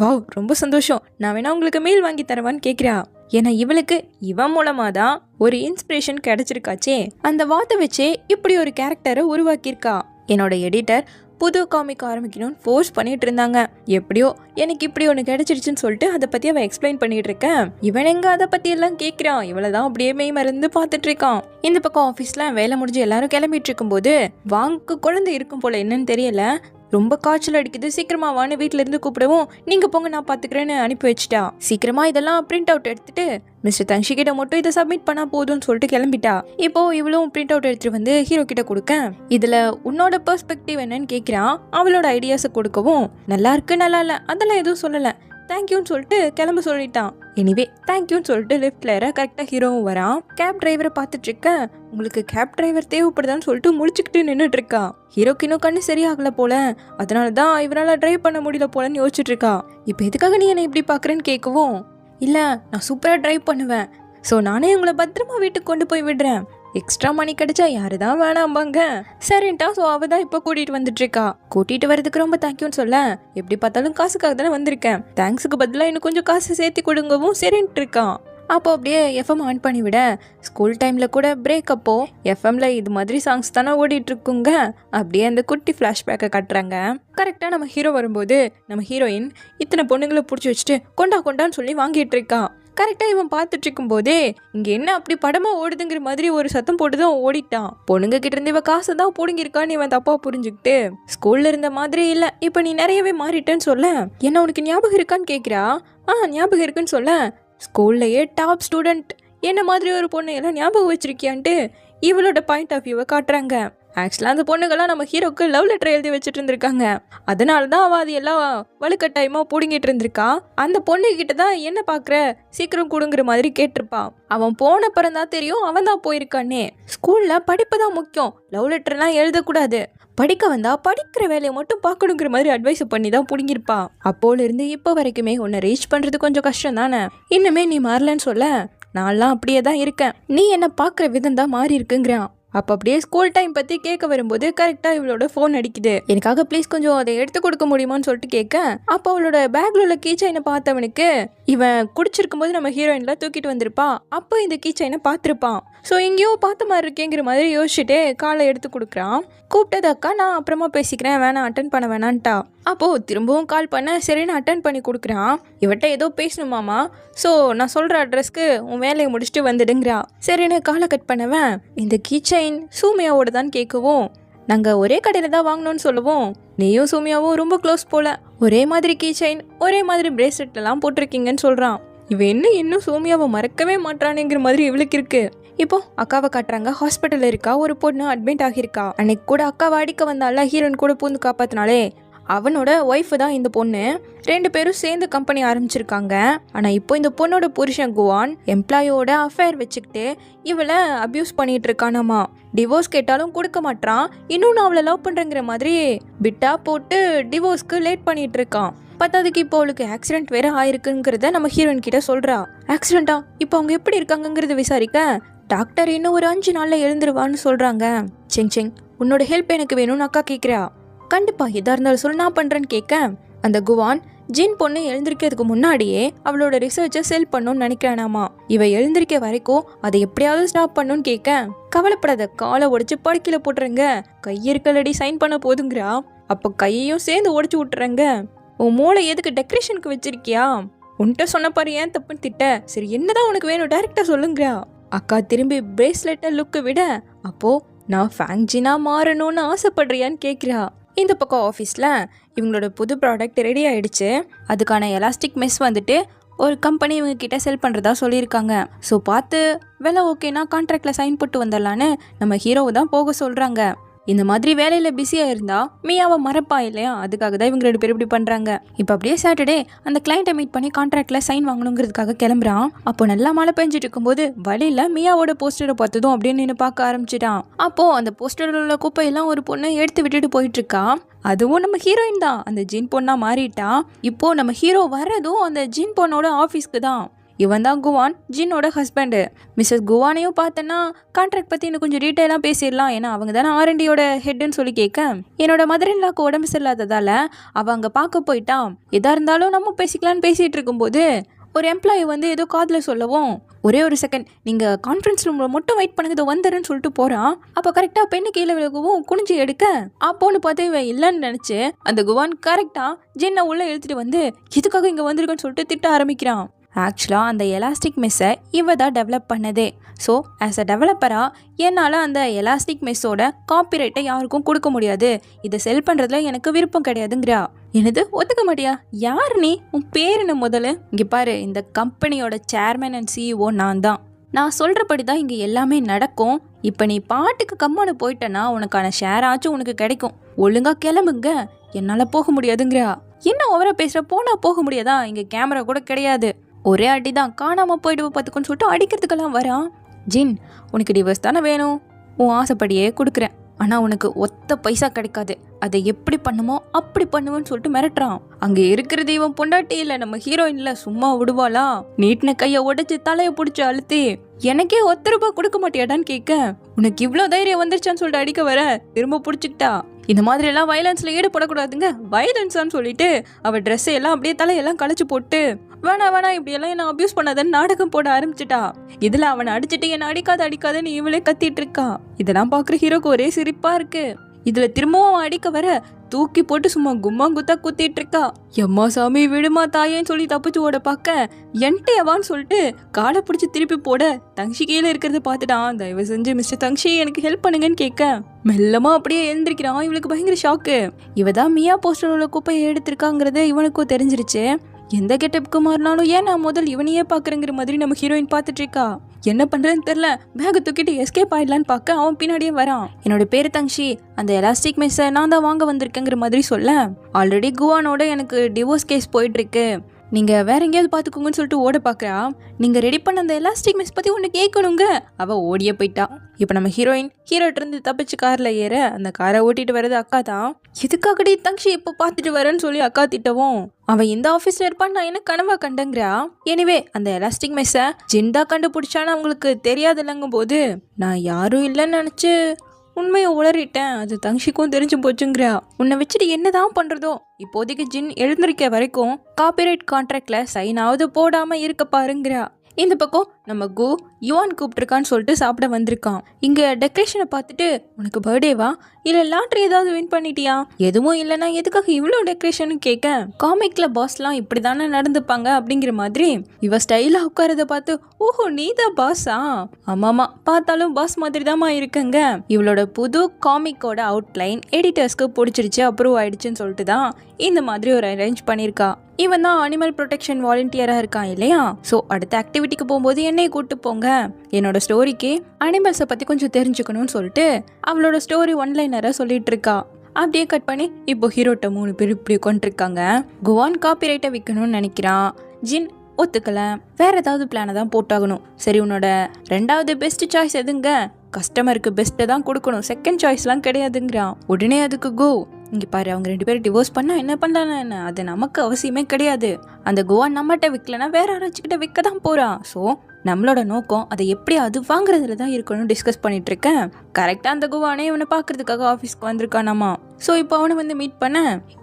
வாவ் ரொம்ப சந்தோஷம், நான் வேணா உங்களுக்கு மெயில் வாங்கி தரவான்னு கேட்குறா. ஏன்னா இவளுக்கு இவன் மூலமாக தான் ஒரு இன்ஸ்பிரேஷன் கிடைச்சிருக்காச்சே, அந்த வார்த்தை வச்சே இப்படி ஒரு கேரக்டரை உருவாக்கியிருக்கா. என்னோட எடிட்டர் புது காமிக் ஆரம்பிக்கணும்னு ஃபோர்ஸ் பண்ணிட்டு இருந்தாங்க. எப்படியோ எனக்கு இப்படி ஒன்று கிடைச்சிருச்சுன்னு சொல்லிட்டு அதை பற்றி அவன் எக்ஸ்பிளைன் பண்ணிட்டு இருக்கேன். இவன் எங்க அதை பற்றி எல்லாம் கேட்குறான். இவளை தான் அப்படியே மெய் மறந்து பார்த்துட்டு இருக்கான். இந்த பக்கம் ஆஃபீஸில் வேலை முடிஞ்சு எல்லாரும் கிளம்பிட்டு இருக்கும்போது வாங்கு குழந்தை இருக்கும் போல, என்னன்னு தெரியல, ரொம்ப காய்ச்சல் அடிக்குது, சீக்கிரமா வான்னு வீட்டுல இருந்து கூப்பிடவும் நீங்க போங்க நான் பாத்துக்கிறேன்னு அனுப்பி வச்சுட்டா. சீக்கிரமா இதெல்லாம் பிரிண்ட் அவுட் எடுத்துட்டு மிஸ்டர் தன்ஷி கிட்ட மட்டும் இதை சப்மிட் பண்ணா போதும்னு சொல்லிட்டு கிளம்பிட்டா. இப்போ இவளும் பிரிண்ட் அவுட் எடுத்துட்டு வந்து ஹீரோ கிட்ட கொடுக்க, இதுல உன்னோட பெர்ஸ்பெக்டிவ் என்னன்னு கேட்கிறான். அவளோட ஐடியாஸை கொடுக்கவும் நல்லா இருக்கு நல்லா இல்ல அதெல்லாம் எதுவும் சொல்லல, தேங்க்யூன்னு சொல்லிட்டு கிளம்ப சொல்லிட்டான். எனிவே தேங்க்யூன்னு சொல்லிட்டு லெஃப்ட்ல கரெக்டாக ஹீரோவும் வரான். கேப் டிரைவரை பார்த்துட்டு இருக்க, உங்களுக்கு கேப் டிரைவர் தேவைப்படுதான்னு சொல்லிட்டு முழிச்சுக்கிட்டு நின்றுட்டு இருக்கா. ஹீரோக்கு இன்னும் கண்ணு சரியாகல போல, அதனால தான் இவரால் டிரைவ் பண்ண முடியல போலன்னு யோசிச்சுட்டு இருக்கா. இப்போ எதுக்காக நீ என்னை இப்படி பார்க்குறேன்னு கேட்கவும், இல்லை நான் சூப்பராக டிரைவ் பண்ணுவேன், ஸோ நானே உங்களை பத்திரமா வீட்டுக்கு கொண்டு போய் விடுறேன், எக்ஸ்ட்ரா மணி கிடைச்சா யாரு தான் வேணாம்பாங்க சரின்ட்டா. ஸோ அவ தான் இப்போ கூட்டிகிட்டு வந்துட்டு இருக்கா. கூட்டிகிட்டு வரதுக்கு ரொம்ப தேங்க்யூன்னு சொல்ல, எப்படி பார்த்தாலும் காசுக்காக தானே வந்திருக்கேன், தேங்க்ஸுக்கு பதிலாக இன்னும் கொஞ்சம் காசு சேர்த்து கொடுங்கவும் சரின்ட்டு இருக்கான். அப்போ அப்படியே எஃப்எம் ஆன் பண்ணி விட, ஸ்கூல் டைமில் கூட பிரேக் அப்போ எஃப்எம்ல இது மாதிரி சாங்ஸ் தானே ஓடிட்டு இருக்குங்க. அப்படியே அந்த குட்டி ஃப்ளாஷ்பேக்கை கட்டுறாங்க. கரெக்டாக நம்ம ஹீரோ வரும்போது நம்ம ஹீரோயின் இத்தனை பொண்ணுங்களை பிடிச்சி வச்சுட்டு கொண்டான்னு சொல்லி வாங்கிட்டு இருக்கா. கரெக்டாக இவன் பார்த்துட்டு இருக்கும் போதே இங்கே என்ன அப்படி படமாக ஓடுதுங்கிற மாதிரி ஒரு சத்தம் போட்டுதான் ஓடிட்டான். பொண்ணுங்க கிட்ட இருந்து இவன் காசு தான் போடுங்கிருக்கான்னு இவன் தப்பா புரிஞ்சுக்கிட்டு, ஸ்கூல்ல இருந்த மாதிரி இல்லை, இப்போ நீ நிறையவே மாறிட்டேன்னு சொல்ல, என்ன உனக்கு ஞாபகம் இருக்கான்னு கேட்குறா. ஞாபகம் இருக்குன்னு சொல்ல, ஸ்கூல்லையே டாப் ஸ்டூடெண்ட் என்ன மாதிரி ஒரு பொண்ணு எல்லாம் ஞாபகம் வச்சிருக்கியான்ட்டு இவளோட பாயிண்ட் ஆஃப் வியூவை காட்டுறாங்க. ஆக்சுவலாக அந்த பொண்ணுங்கள்லாம் நம்ம ஹீரோக்கு லவ் லெட்டர் எழுதி வச்சுட்டு இருந்திருக்காங்க. அதனால தான் அவள் அது எல்லாம் வலுக்கட்டாயமாக பிடுங்கிட்டு இருந்திருக்கா. அந்த பொண்ணுகிட்ட தான் என்ன பார்க்குற சீக்கிரம் கொடுங்கிற மாதிரி கேட்டிருப்பான். அவன் போன பிறந்தான் தெரியும் அவன் தான் போயிருக்கானே. ஸ்கூலில் படிப்பு தான் முக்கியம், லவ் லெட்டர்லாம் எழுதக்கூடாது, படிக்க வந்தா படிக்கிற வேலையை மட்டும் பார்க்கணுங்கிற மாதிரி அட்வைஸ் பண்ணி தான் பிடுங்கிருப்பா. அப்போல இருந்து இப்போ வரைக்குமே உன்னை ரீச் பண்ணுறது கொஞ்சம் கஷ்டம் தானே, இன்னுமே நீ மாறலன்னு சொல்ல, நான்லாம் அப்படியே தான் இருக்கேன், நீ என்ன பார்க்குற விதம் தான் மாறி இருக்குங்கிறான். அப்போ அப்படியே ஸ்கூல் டைம் பற்றி கேட்க வரும்போது கரெக்டாக இவளோட ஃபோன் அடிக்குது. எனக்காக ப்ளீஸ் கொஞ்சம் அதை எடுத்து கொடுக்க முடியுமான்னு சொல்லிட்டு கேட்க, அப்போ அவளோட பேக்ல உள்ள கீ செயினை பார்த்தவனுக்கு இவன் குடிச்சிருக்கும் போது நம்ம ஹீரோயின்லாம் தூக்கிட்டு வந்திருப்பான். அப்போ இந்த கீ செயினை பார்த்துருப்பான். ஸோ எங்கேயோ பார்த்த மாதிரி இருக்கேங்கிற மாதிரி யோசிச்சுட்டே காலை எடுத்து கொடுக்குறான். கூப்பிட்டது அக்கா, நான் அப்புறமா பேசிக்கிறேன், வேணாம் அட்டன் பண்ண வேணான்ட்டா. அப்போது திரும்பவும் கால் பண்ண சரின்னு அட்டன் பண்ணி கொடுக்குறான். இவட்ட ஏதோ பேசணுமாமா, ஸோ நான் சொல்கிற அட்ரஸ்க்கு உன் வேலையை முடிச்சுட்டு வந்துடுங்கிறா. சரின்னு காலை கட் பண்ணவன், இந்த கீ செயின் சூமியாவோட தான் கேட்கவும், நாங்கள் ஒரே கடையில் தான் வாங்கினோன்னு சொல்லுவோம், நீயும் சூமியாவும் ரொம்ப க்ளோஸ் போல, ஒரே மாதிரி கீ செயின் ஒரே மாதிரி பிரேஸ்லெட்லாம் போட்டிருக்கீங்கன்னு சொல்கிறான். இவன் இன்னும் சூமியாவை மறக்கவே மாட்டானுங்கிற மாதிரி இவளுக்கு இருக்கு. இப்போ அக்காவை காட்டுறாங்க. ஹாஸ்பிட்டல் இருக்கா, ஒரு பொண்ணு அட்மிட் ஆகியிருக்கா. அன்னைக்கு கூட அக்காவை அடிக்க வந்தால ஹீரோயின் கூட பூந்து காப்பாத்தினாலே அவனோட ஒய்ஃபு தான் இந்த பொண்ணு. 2 பேரும் சேர்ந்து கம்பெனி ஆரம்பிச்சிருக்காங்க. ஆனால் இப்போ இந்த பொண்ணோட புருஷன் குவான் எம்ப்ளாயோட அஃபேர் வச்சுக்கிட்டு இவளை அப்யூஸ் பண்ணிட்டு இருக்கானாமா. டிவோர்ஸ் கேட்டாலும் கொடுக்க மாட்டான், இன்னொன்று அவளை லவ் பண்ணுறங்கிற மாதிரி பிட்டா போட்டு டிவோர்ஸ்க்கு லேட் பண்ணிட்டு இருக்கான். பத்தாதுக்கு இப்போ அவளுக்கு ஆக்சிடென்ட் வேற ஆயிருக்குங்கிறத நம்ம ஹீரோயின் கிட்ட சொல்றா. ஆக்சிடென்ட்டா? இப்போ அவங்க எப்படி இருக்காங்கங்கிறத விசாரிக்க டாக்டர் இன்னும் ஒரு 5 நாள்ல எழுந்துருவான்னு சொல்றாங்க. செங் உன்னோட ஹெல்ப் எனக்கு வேணும்னு அக்கா கேட்குறா. கண்டிப்பா எதா இருந்தாலும் சொல்ல நான் பண்றேன்னு கேட்க, அந்த குவான் ஜின் பொண்ணு எழுந்திருக்கிறதுக்கு முன்னாடியே அவளோட ரிசர்ச்சை செல் பண்ணணும்னு நினைக்கிறானாமா. இவ எழுந்திருக்க வரைக்கும் அதை எப்படியாவது ஸ்டாப் பண்ணணும்னு கேட்க, கவலைப்படாத காலை உடைச்சு படுக்கையில போட்டுறங்க, கையிருக்கலடி சைன் பண்ண போதுங்கிறா. அப்போ கையையும் சேர்ந்து உடைச்சு விட்டுறங்க. உன் மூளை எதுக்கு டெக்கரேஷனுக்கு வச்சிருக்கியா, உன்கிட்ட சொன்ன பாரு ஏன் தப்புன்னு திட்ட, சரி என்னதான் உனக்கு வேணும் டைரக்டா சொல்லுங்கிறா. அக்கா திரும்பி பிரேஸ்லெட்டை லுக்கு விட, அப்போ நான் ஃபேங்ஜினா மாறணும்னு ஆசைப்படுறியான்னு கேட்குறா. இந்த பக்கம் ஆஃபீஸில் இவங்களோட புது ப்ராடக்ட் ரெடி ஆகிடுச்சு. அதுக்கான எலாஸ்டிக் மெஸ் வந்துட்டு ஒரு கம்பெனி இவங்க கிட்ட செல் பண்ணுறதா சொல்லியிருக்காங்க. ஸோ பார்த்து வேலை ஓகேனா கான்ட்ராக்டில் சைன் போட்டு வந்துடலான்னு நம்ம ஹீரோவை தான் போக சொல்கிறாங்க. இந்த மாதிரி வேலையில் பிஸியாக இருந்தால் மியாவை மறப்பா இல்லையா, அதுக்காக தான் இவங்க 2 பேரும் இப்படி பண்ணுறாங்க. இப்போ அப்படியே சாட்டர்டே அந்த கிளைண்ட்டை மீட் பண்ணி கான்ட்ராக்டில் சைன் வாங்கணுங்கிறதுக்காக கிளம்புறான். அப்போ நல்லா மழை பெஞ்சிட்டு இருக்கும்போது வழியில் மியாவோட போஸ்டரை பார்த்ததும் அப்படின்னு நின்று பார்க்க ஆரம்பிச்சிட்டான். அப்போது அந்த போஸ்டரில் உள்ள குப்பையெல்லாம் ஒரு பொண்ணை எடுத்து விட்டுட்டு போயிட்டுருக்கா. அதுவும் நம்ம ஹீரோயின் தான் அந்த ஜீன் பொண்ணா மாறிட்டா. இப்போ நம்ம ஹீரோ வர்றதும் அந்த ஜீன் பொண்ணோட ஆஃபீஸ்க்கு தான். இவன் தான் குவான், ஜின்னோட ஹஸ்பண்டு. மிஸ்ஸஸ் குவானையும் பார்த்தேன்னா கான்ட்ராக்ட் பற்றி இன்னும் கொஞ்சம் டீட்டெயிலாக பேசிடலாம், ஏன்னா அவங்க தானே R&Dயோட ஹெட்டுன்னு சொல்லி கேட்க, என்னோட மதர்-இன்-லாக்கு உடம்பு சரியில்லாததால் அவள் அங்கே பார்க்க போயிட்டான், எதாக இருந்தாலும் நம்ம பேசிக்கலான்னு பேசிகிட்டு இருக்கும்போது ஒரு எம்ப்ளாயி வந்து ஏதோ காதில் சொல்லவும், ஒரே ஒரு செகண்ட் நீங்கள் கான்ஃபரன்ஸ் ரூமில் மட்டும் வெயிட் பண்ணுங்க வந்துடுன்னு சொல்லிட்டு போகிறான். அப்போ கரெக்டாக பெண்ணு கீழே விலகவும் குனிஞ்சு எடுக்க, அப்போன்னு பார்த்து இவன் இல்லைன்னு நினச்சி அந்த குவான் கரெக்டாக ஜின்னை உள்ளே இழுத்துட்டு வந்து எதுக்காக இங்கே வந்திருக்குன்னு சொல்லிட்டு திட்ட ஆரம்பிக்கிறான். ஆக்சுவலாக அந்த எலாஸ்டிக் மெஸ்ஸை இவ தான் டெவலப் பண்ணதே. ஸோ ஆஸ் அ டெவலப்பராக என்னால் அந்த எலாஸ்டிக் மெஸ்ஸோட காப்பிரைட்டை யாருக்கும் கொடுக்க முடியாது, இதை செல் பண்ணுறதுல எனக்கு விருப்பம் கிடையாதுங்கிறா. என்னது ஒத்துக்க மாட்டியா? யார் நீ? உன் பேர் என்ன முதல்ல? இங்கே பாரு, இந்த கம்பெனியோட சேர்மன் அண்ட் சிஇஓ நான் தான். நான் சொல்கிறபடி தான் இங்கே எல்லாமே நடக்கும். இப்போ நீ பாட்டுக்கு கம்மானு போயிட்டேன்னா உனக்கான ஷேர் ஆச்சும் உனக்கு கிடைக்கும். ஒழுங்காக கிளம்புங்க, என்னால் போக முடியாதுங்கிறா. என்ன ஓவரா பேசுகிற? போனால் போக முடியாதா? இங்கே கேமரா கூட கிடையாது. ஒரே அடி தான், காணாமல் போயிட்டு பார்த்துக்கோன்னு சொல்லிட்டு அடிக்கிறதுக்கெல்லாம் வரான். ஜின், உனக்கு டிவோர்ஸ் தானே வேணும், உன் ஆசைப்படியே கொடுக்குறேன், ஆனால் உனக்கு ஒத்த பைசா கிடைக்காது, அதை எப்படி பண்ணுமோ அப்படி பண்ணுவேன்னு சொல்லிட்டு மிரட்டுறான். அங்கே இருக்கிறது இவன் பொண்டாட்டி இல்லை, நம்ம ஹீரோயின்ல, சும்மா விடுவாளா? நீட்டின கையை உடைச்சு தலையை பிடிச்சி அழுத்தி எனக்கே ₹1 கொடுக்க மாட்டியாடான்னு கேட்க, உனக்கு இவ்வளோ தைரியம் வந்துருச்சான்னு சொல்லிட்டு அடிக்க வர திரும்ப பிடிச்சிக்கிட்டா. இந்த மாதிரி எல்லாம் வயலன்ஸில் ஈடுபடக்கூடாதுங்க, வயலன்ஸான்னு சொல்லிட்டு அவள் ட்ரெஸ்ஸை எல்லாம் அப்படியே தலையெல்லாம் கழிச்சு போட்டு வேணா இப்படியெல்லாம் என்ன அபியூஸ் பண்ணாதன்னு நாடகம் போட ஆரம்பிச்சிட்டா. இதில் அவனை அடிச்சுட்டு என்ன அடிக்காதன்னு இவளே கத்திட்டு இருக்கா. இதெல்லாம் பார்க்குற ஹீரோக்கு ஒரே சிரிப்பா இருக்கு. இதுல திரும்பவும் அவன் அடிக்க வர தூக்கி போட்டு சும்மா குத்தா குத்திட்டு இருக்கா. எம்மா சாமி விடுமா தாயேன்னு சொல்லி தப்பிச்சு ஓட பார்க்க என்கிட்டவான்னு சொல்லிட்டு காலை பிடிச்சி திருப்பி போட தங்ஷி கீழே இருக்கிறத பார்த்துட்டான். தயவு செஞ்சு மிஸ்டர் தங்ஷி எனக்கு ஹெல்ப் பண்ணுங்கன்னு கேட்க மெல்லமா அப்படியே எழுந்திருக்கிறான். இவளுக்கு பயங்கர ஷாக்கு. இவ தான் மியா போஸ்டர் உள்ள குப்பையை எடுத்திருக்காங்கிறது இவனுக்கும் தெரிஞ்சிருச்சு. எந்த கெட்டப்புக்கு மாறினாலும் ஏன் நான் முதல் இவனையே பாக்குறேங்கிற மாதிரி நம்ம ஹீரோயின் பார்த்துட்டு இருக்கா. என்ன பண்றேன்னு தெரியல, பேக தூக்கிட்டு எஸ்கேப் ஆயிடலான்னு பார்க்க அவன் பின்னாடியே வரான். என்னோட பேரு தங்ஷி, அந்த எலாஸ்டிக் மெஸ்ஸை நான் தான் வாங்க வந்திருக்கேங்கிற மாதிரி சொல்ல, ஆல்ரெடி குவானோட எனக்கு டிவோர்ஸ் கேஸ் போயிட்டு இருக்கு, நீங்க வேற எங்கேயாவது பாத்துக்கோங்கன்னு சொல்லிட்டு ஓட பாக்குறா. நீங்க ரெடி பண்ண அந்த எலாஸ்டிக் மெஸ் பத்தி ஒண்ணு கேட்கணுங்க. அவ ஓடியே போயிட்டா. இப்ப நம்ம ஹீரோயின் ஹீரோட்ட இருந்து தப்பிச்சு கார்ல ஏற அந்த காரை ஓட்டிட்டு வர்றது அக்கா தான். எதுக்காகடி தங்ஷி இப்ப பாத்துட்டு வரேன்னு சொல்லி அக்கா திட்டவும், அவன் இந்த ஆபீஸ்ல இருப்பான்னு நான் என்ன கனவா கண்டங்கிறா. எனிவே அந்த எலாஸ்டிக் மெஸ்ஸை ஜிந்தா கண்டுபிடிச்சான்னு அவங்களுக்கு தெரியாது இல்லங்கும் போது நான் யாரும் இல்லைன்னு நினைச்சு உண்மையை உளறிட்டேன், அது தங்ஷிக்கும் தெரிஞ்சு போச்சுங்கிறா. உன்னை வச்சுட்டு என்னதான் பண்றதோ, இப்போதைக்கு ஜின் எழுந்திருக்க வரைக்கும் காப்பிரைட் கான்ட்ராக்ட்ல சைன் ஆவது போடாம இருக்க பாருங்கிறா. இந்த பக்கம் நம்ம கு யுவான் கூப்பிட்டுருக்கான்னு சொல்லிட்டு சாப்பிட வந்திருக்கான். இங்க டெக்கரேஷனை பார்த்துட்டு உனக்கு பர்த்டேவா இல்ல லாட்ரி ஏதாவது வின் பண்ணிட்டியா? எதுவும் இல்லைன்னா எதுக்காக இவ்வளோ டெக்கரேஷன் கேட்க, காமிக்ல பாஸ்லாம் இப்படிதானே நடந்துப்பாங்க அப்படிங்கிற மாதிரி இவ ஸ்டைலா உட்காரத பார்த்து ஓஹோ நீதான் பாஸா? ஆமாமா, பார்த்தாலும் பாஸ் மாதிரி தாமா இருக்குங்க. இவளோட புது காமிக்கோட அவுட்லைன் எடிட்டர்ஸ்க்கு பிடிச்சிருச்சு, அப்ரூவ் ஆயிடுச்சுன்னு சொல்லிட்டு தான் இந்த மாதிரி ஒரு அரேஞ்ச் பண்ணியிருக்கா. இவன் தான் அனிமல் ப்ரொடெக்ஷன் வாலண்டியரா இருக்கான் இல்லையா? ஸோ அடுத்த ஆக்டிவிட்டிக்கு போகும்போது என்னை கூட்டு போங்க, என்னோட ஸ்டோரிக்கு அனிமல்ஸை பத்தி கொஞ்சம் தெரிஞ்சுக்கணும்னு சொல்லிட்டு அவளோட ஸ்டோரி ஒன்லைனரா சொல்லிட்டு இருக்கா. அப்படியே கட் பண்ணி இப்போ ஹீரோட்ட 3 பேர் இப்படி உட்காந்துருக்காங்க. குவான் காப்பிரைட்டை விற்கணும்னு நினைக்கிறான். ஜின் ஒத்துக்கல, வேற ஏதாவது பிளானை தான் போட்டாகணும். சரி உன்னோட 2வது பெஸ்ட் சாய்ஸ் எதுங்க? கஸ்டமருக்கு பெஸ்ட்டை தான் கொடுக்கணும், செகண்ட் சாய்ஸ்லாம் கிடையாதுங்கிறான். உடனே அதுக்கு கோ, இங்கே பாரு அவங்க 2 பேரும் டிவோர்ஸ் பண்ணா என்ன பண்ணலாம், என்ன அது நமக்கு அவசியமே கிடையாது. அந்த கோவா நம்மகிட்ட விற்கலன்னா வேற யாராச்சுக்கிட்ட விற்க தான் போறான். ஸோ நம்மளோட நோக்கம் அதை எப்படி அது வாங்குறதுல தான் இருக்கணும் டிஸ்கஸ் பண்ணிட்டு இருக்கேன். கரெக்டாக அந்த கோவானே இவனை பார்க்கறதுக்காக ஆஃபீஸ்க்கு வந்திருக்கானாமா. ஸோ இப்போ அவனை வந்து மீட் பண்ண,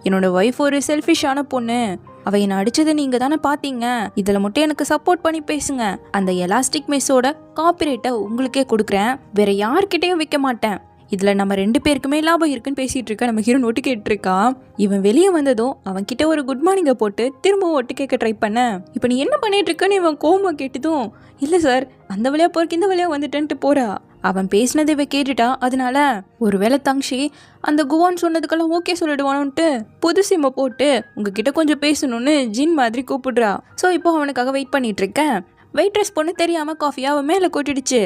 என்னோட ஒய்ஃப் ஒரு செல்ஃபிஷான பொண்ணு, அவ என்னை அடிச்சதை நீங்க தானே பாத்தீங்க, இதுல மட்டும் எனக்கு சப்போர்ட் பண்ணி பேசுங்க, அந்த எலாஸ்டிக் மெஸ்ஸோட காப்பிரைட்டை உங்களுக்கே கொடுக்குறேன், வேற யார்கிட்டையும் விற்க மாட்டேன், இதுல நம்ம 2 பேருக்குமே லாபம் இருக்குன்னு பேசிட்டு இருக்க நம்ம ஹீரோ நோட்டு கேட்டு இருக்கான். இவன் வெளியே வந்ததும் அவன் கிட்ட ஒரு குட் மார்னிங்கை போட்டு திரும்பவும் ஒட்டு கேட்க ட்ரை பண்ண, இப்போ நீ என்ன பண்ணிட்டு இருக்கன்னு இவன் கோமா கேட்டதும், இல்ல சார் அந்த வழியா போறக்கு இந்த வழியா வந்துட்டேன்ட்டு போறா. அவன் பேசினதை இவ கேட்டுட்டா. அதனால ஒருவேளை தங்ஷி அந்த குவான் சொன்னதுக்கெல்லாம் ஓகே சொல்லிடுவானுன்ட்டு புது சிம்மை போட்டு உங்ககிட்ட கொஞ்சம் பேசணும்னு ஜின் மாதிரி கூப்பிடுறா. ஸோ இப்போ அவனுக்காக வெயிட் பண்ணிட்டு இருக்கேன். வெயிட்ரஸ் பொண்ணு தெரியாம காஃபியா அவன் மேலே கொட்டிடுச்சு.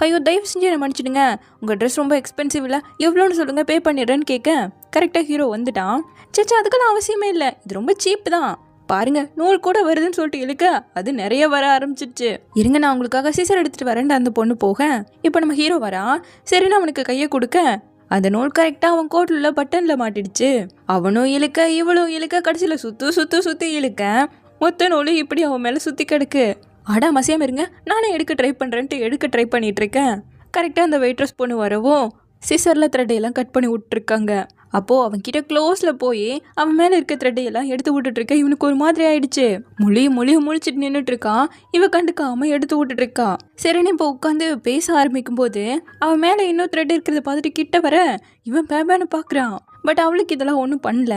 ஐயோ தயவு செஞ்சு என்ன மன்னிச்சிடுங்க, உங்கள் ட்ரெஸ் ரொம்ப எக்ஸ்பென்சிவ் இல்லை, எவ்வளோன்னு சொல்லுங்கள் பே பண்ணிடுறேன்னு கேட்க கரெக்டாக ஹீரோ வந்துட்டான். சேச்சா அதுக்கெல்லாம் அவசியமே இல்லை, இது ரொம்ப சீப் தான், பாருங்க நூல் கூட வருதுன்னு சொல்லிட்டு இழுக்க அது நிறைய வர ஆரம்பிச்சிருச்சு. இருங்க நான் உங்களுக்காக சீசர் எடுத்துட்டு வரேன் அந்த பொண்ணு போக. இப்போ நம்ம ஹீரோ வரான். சரின்னு அவனுக்கு கையை கொடுக்க அந்த நூல் கரெக்டாக அவன் கோட்டில் பட்டனில் மாட்டிடுச்சு. அவனும் இழுக்க இவளும் இழுக்க கடைசியில் சுற்றி இழுக்க மொத்த நூலு இப்படி அவன் மேலே சுற்றி கிடக்கு. அடா மசியாம இருங்க, நானே எடுக்க ட்ரை பண்ணிட்டு இருக்கேன். கரெக்டாக அந்த வெயிட்ரஸ் பொண்ணு வரவும் சிசரில் த்ரெட்டையெல்லாம் கட் பண்ணி விட்டுருக்காங்க. அப்போது அவன்கிட்ட க்ளோஸில் போய் அவன் மேலே இருக்க த்ரெட்டையெல்லாம் எடுத்து விட்டுட்ருக்க. இவனுக்கு ஒரு மாதிரி ஆயிடுச்சு. முழிச்சிட்டு நின்றுட்டு இருக்கான். இவன் கண்டுக்காமல் எடுத்து விட்டுட்ருக்கா. சரின்னு இப்போ உட்காந்து பேச ஆரம்பிக்கும் போது அவன் மேலே இன்னும் த்ரெட் இருக்கிறத பார்த்துட்டு கிட்ட வர இவன் பேபான்னு பார்க்குறான். பட் அவளுக்கு இதெல்லாம் ஒன்றும் பண்ணல.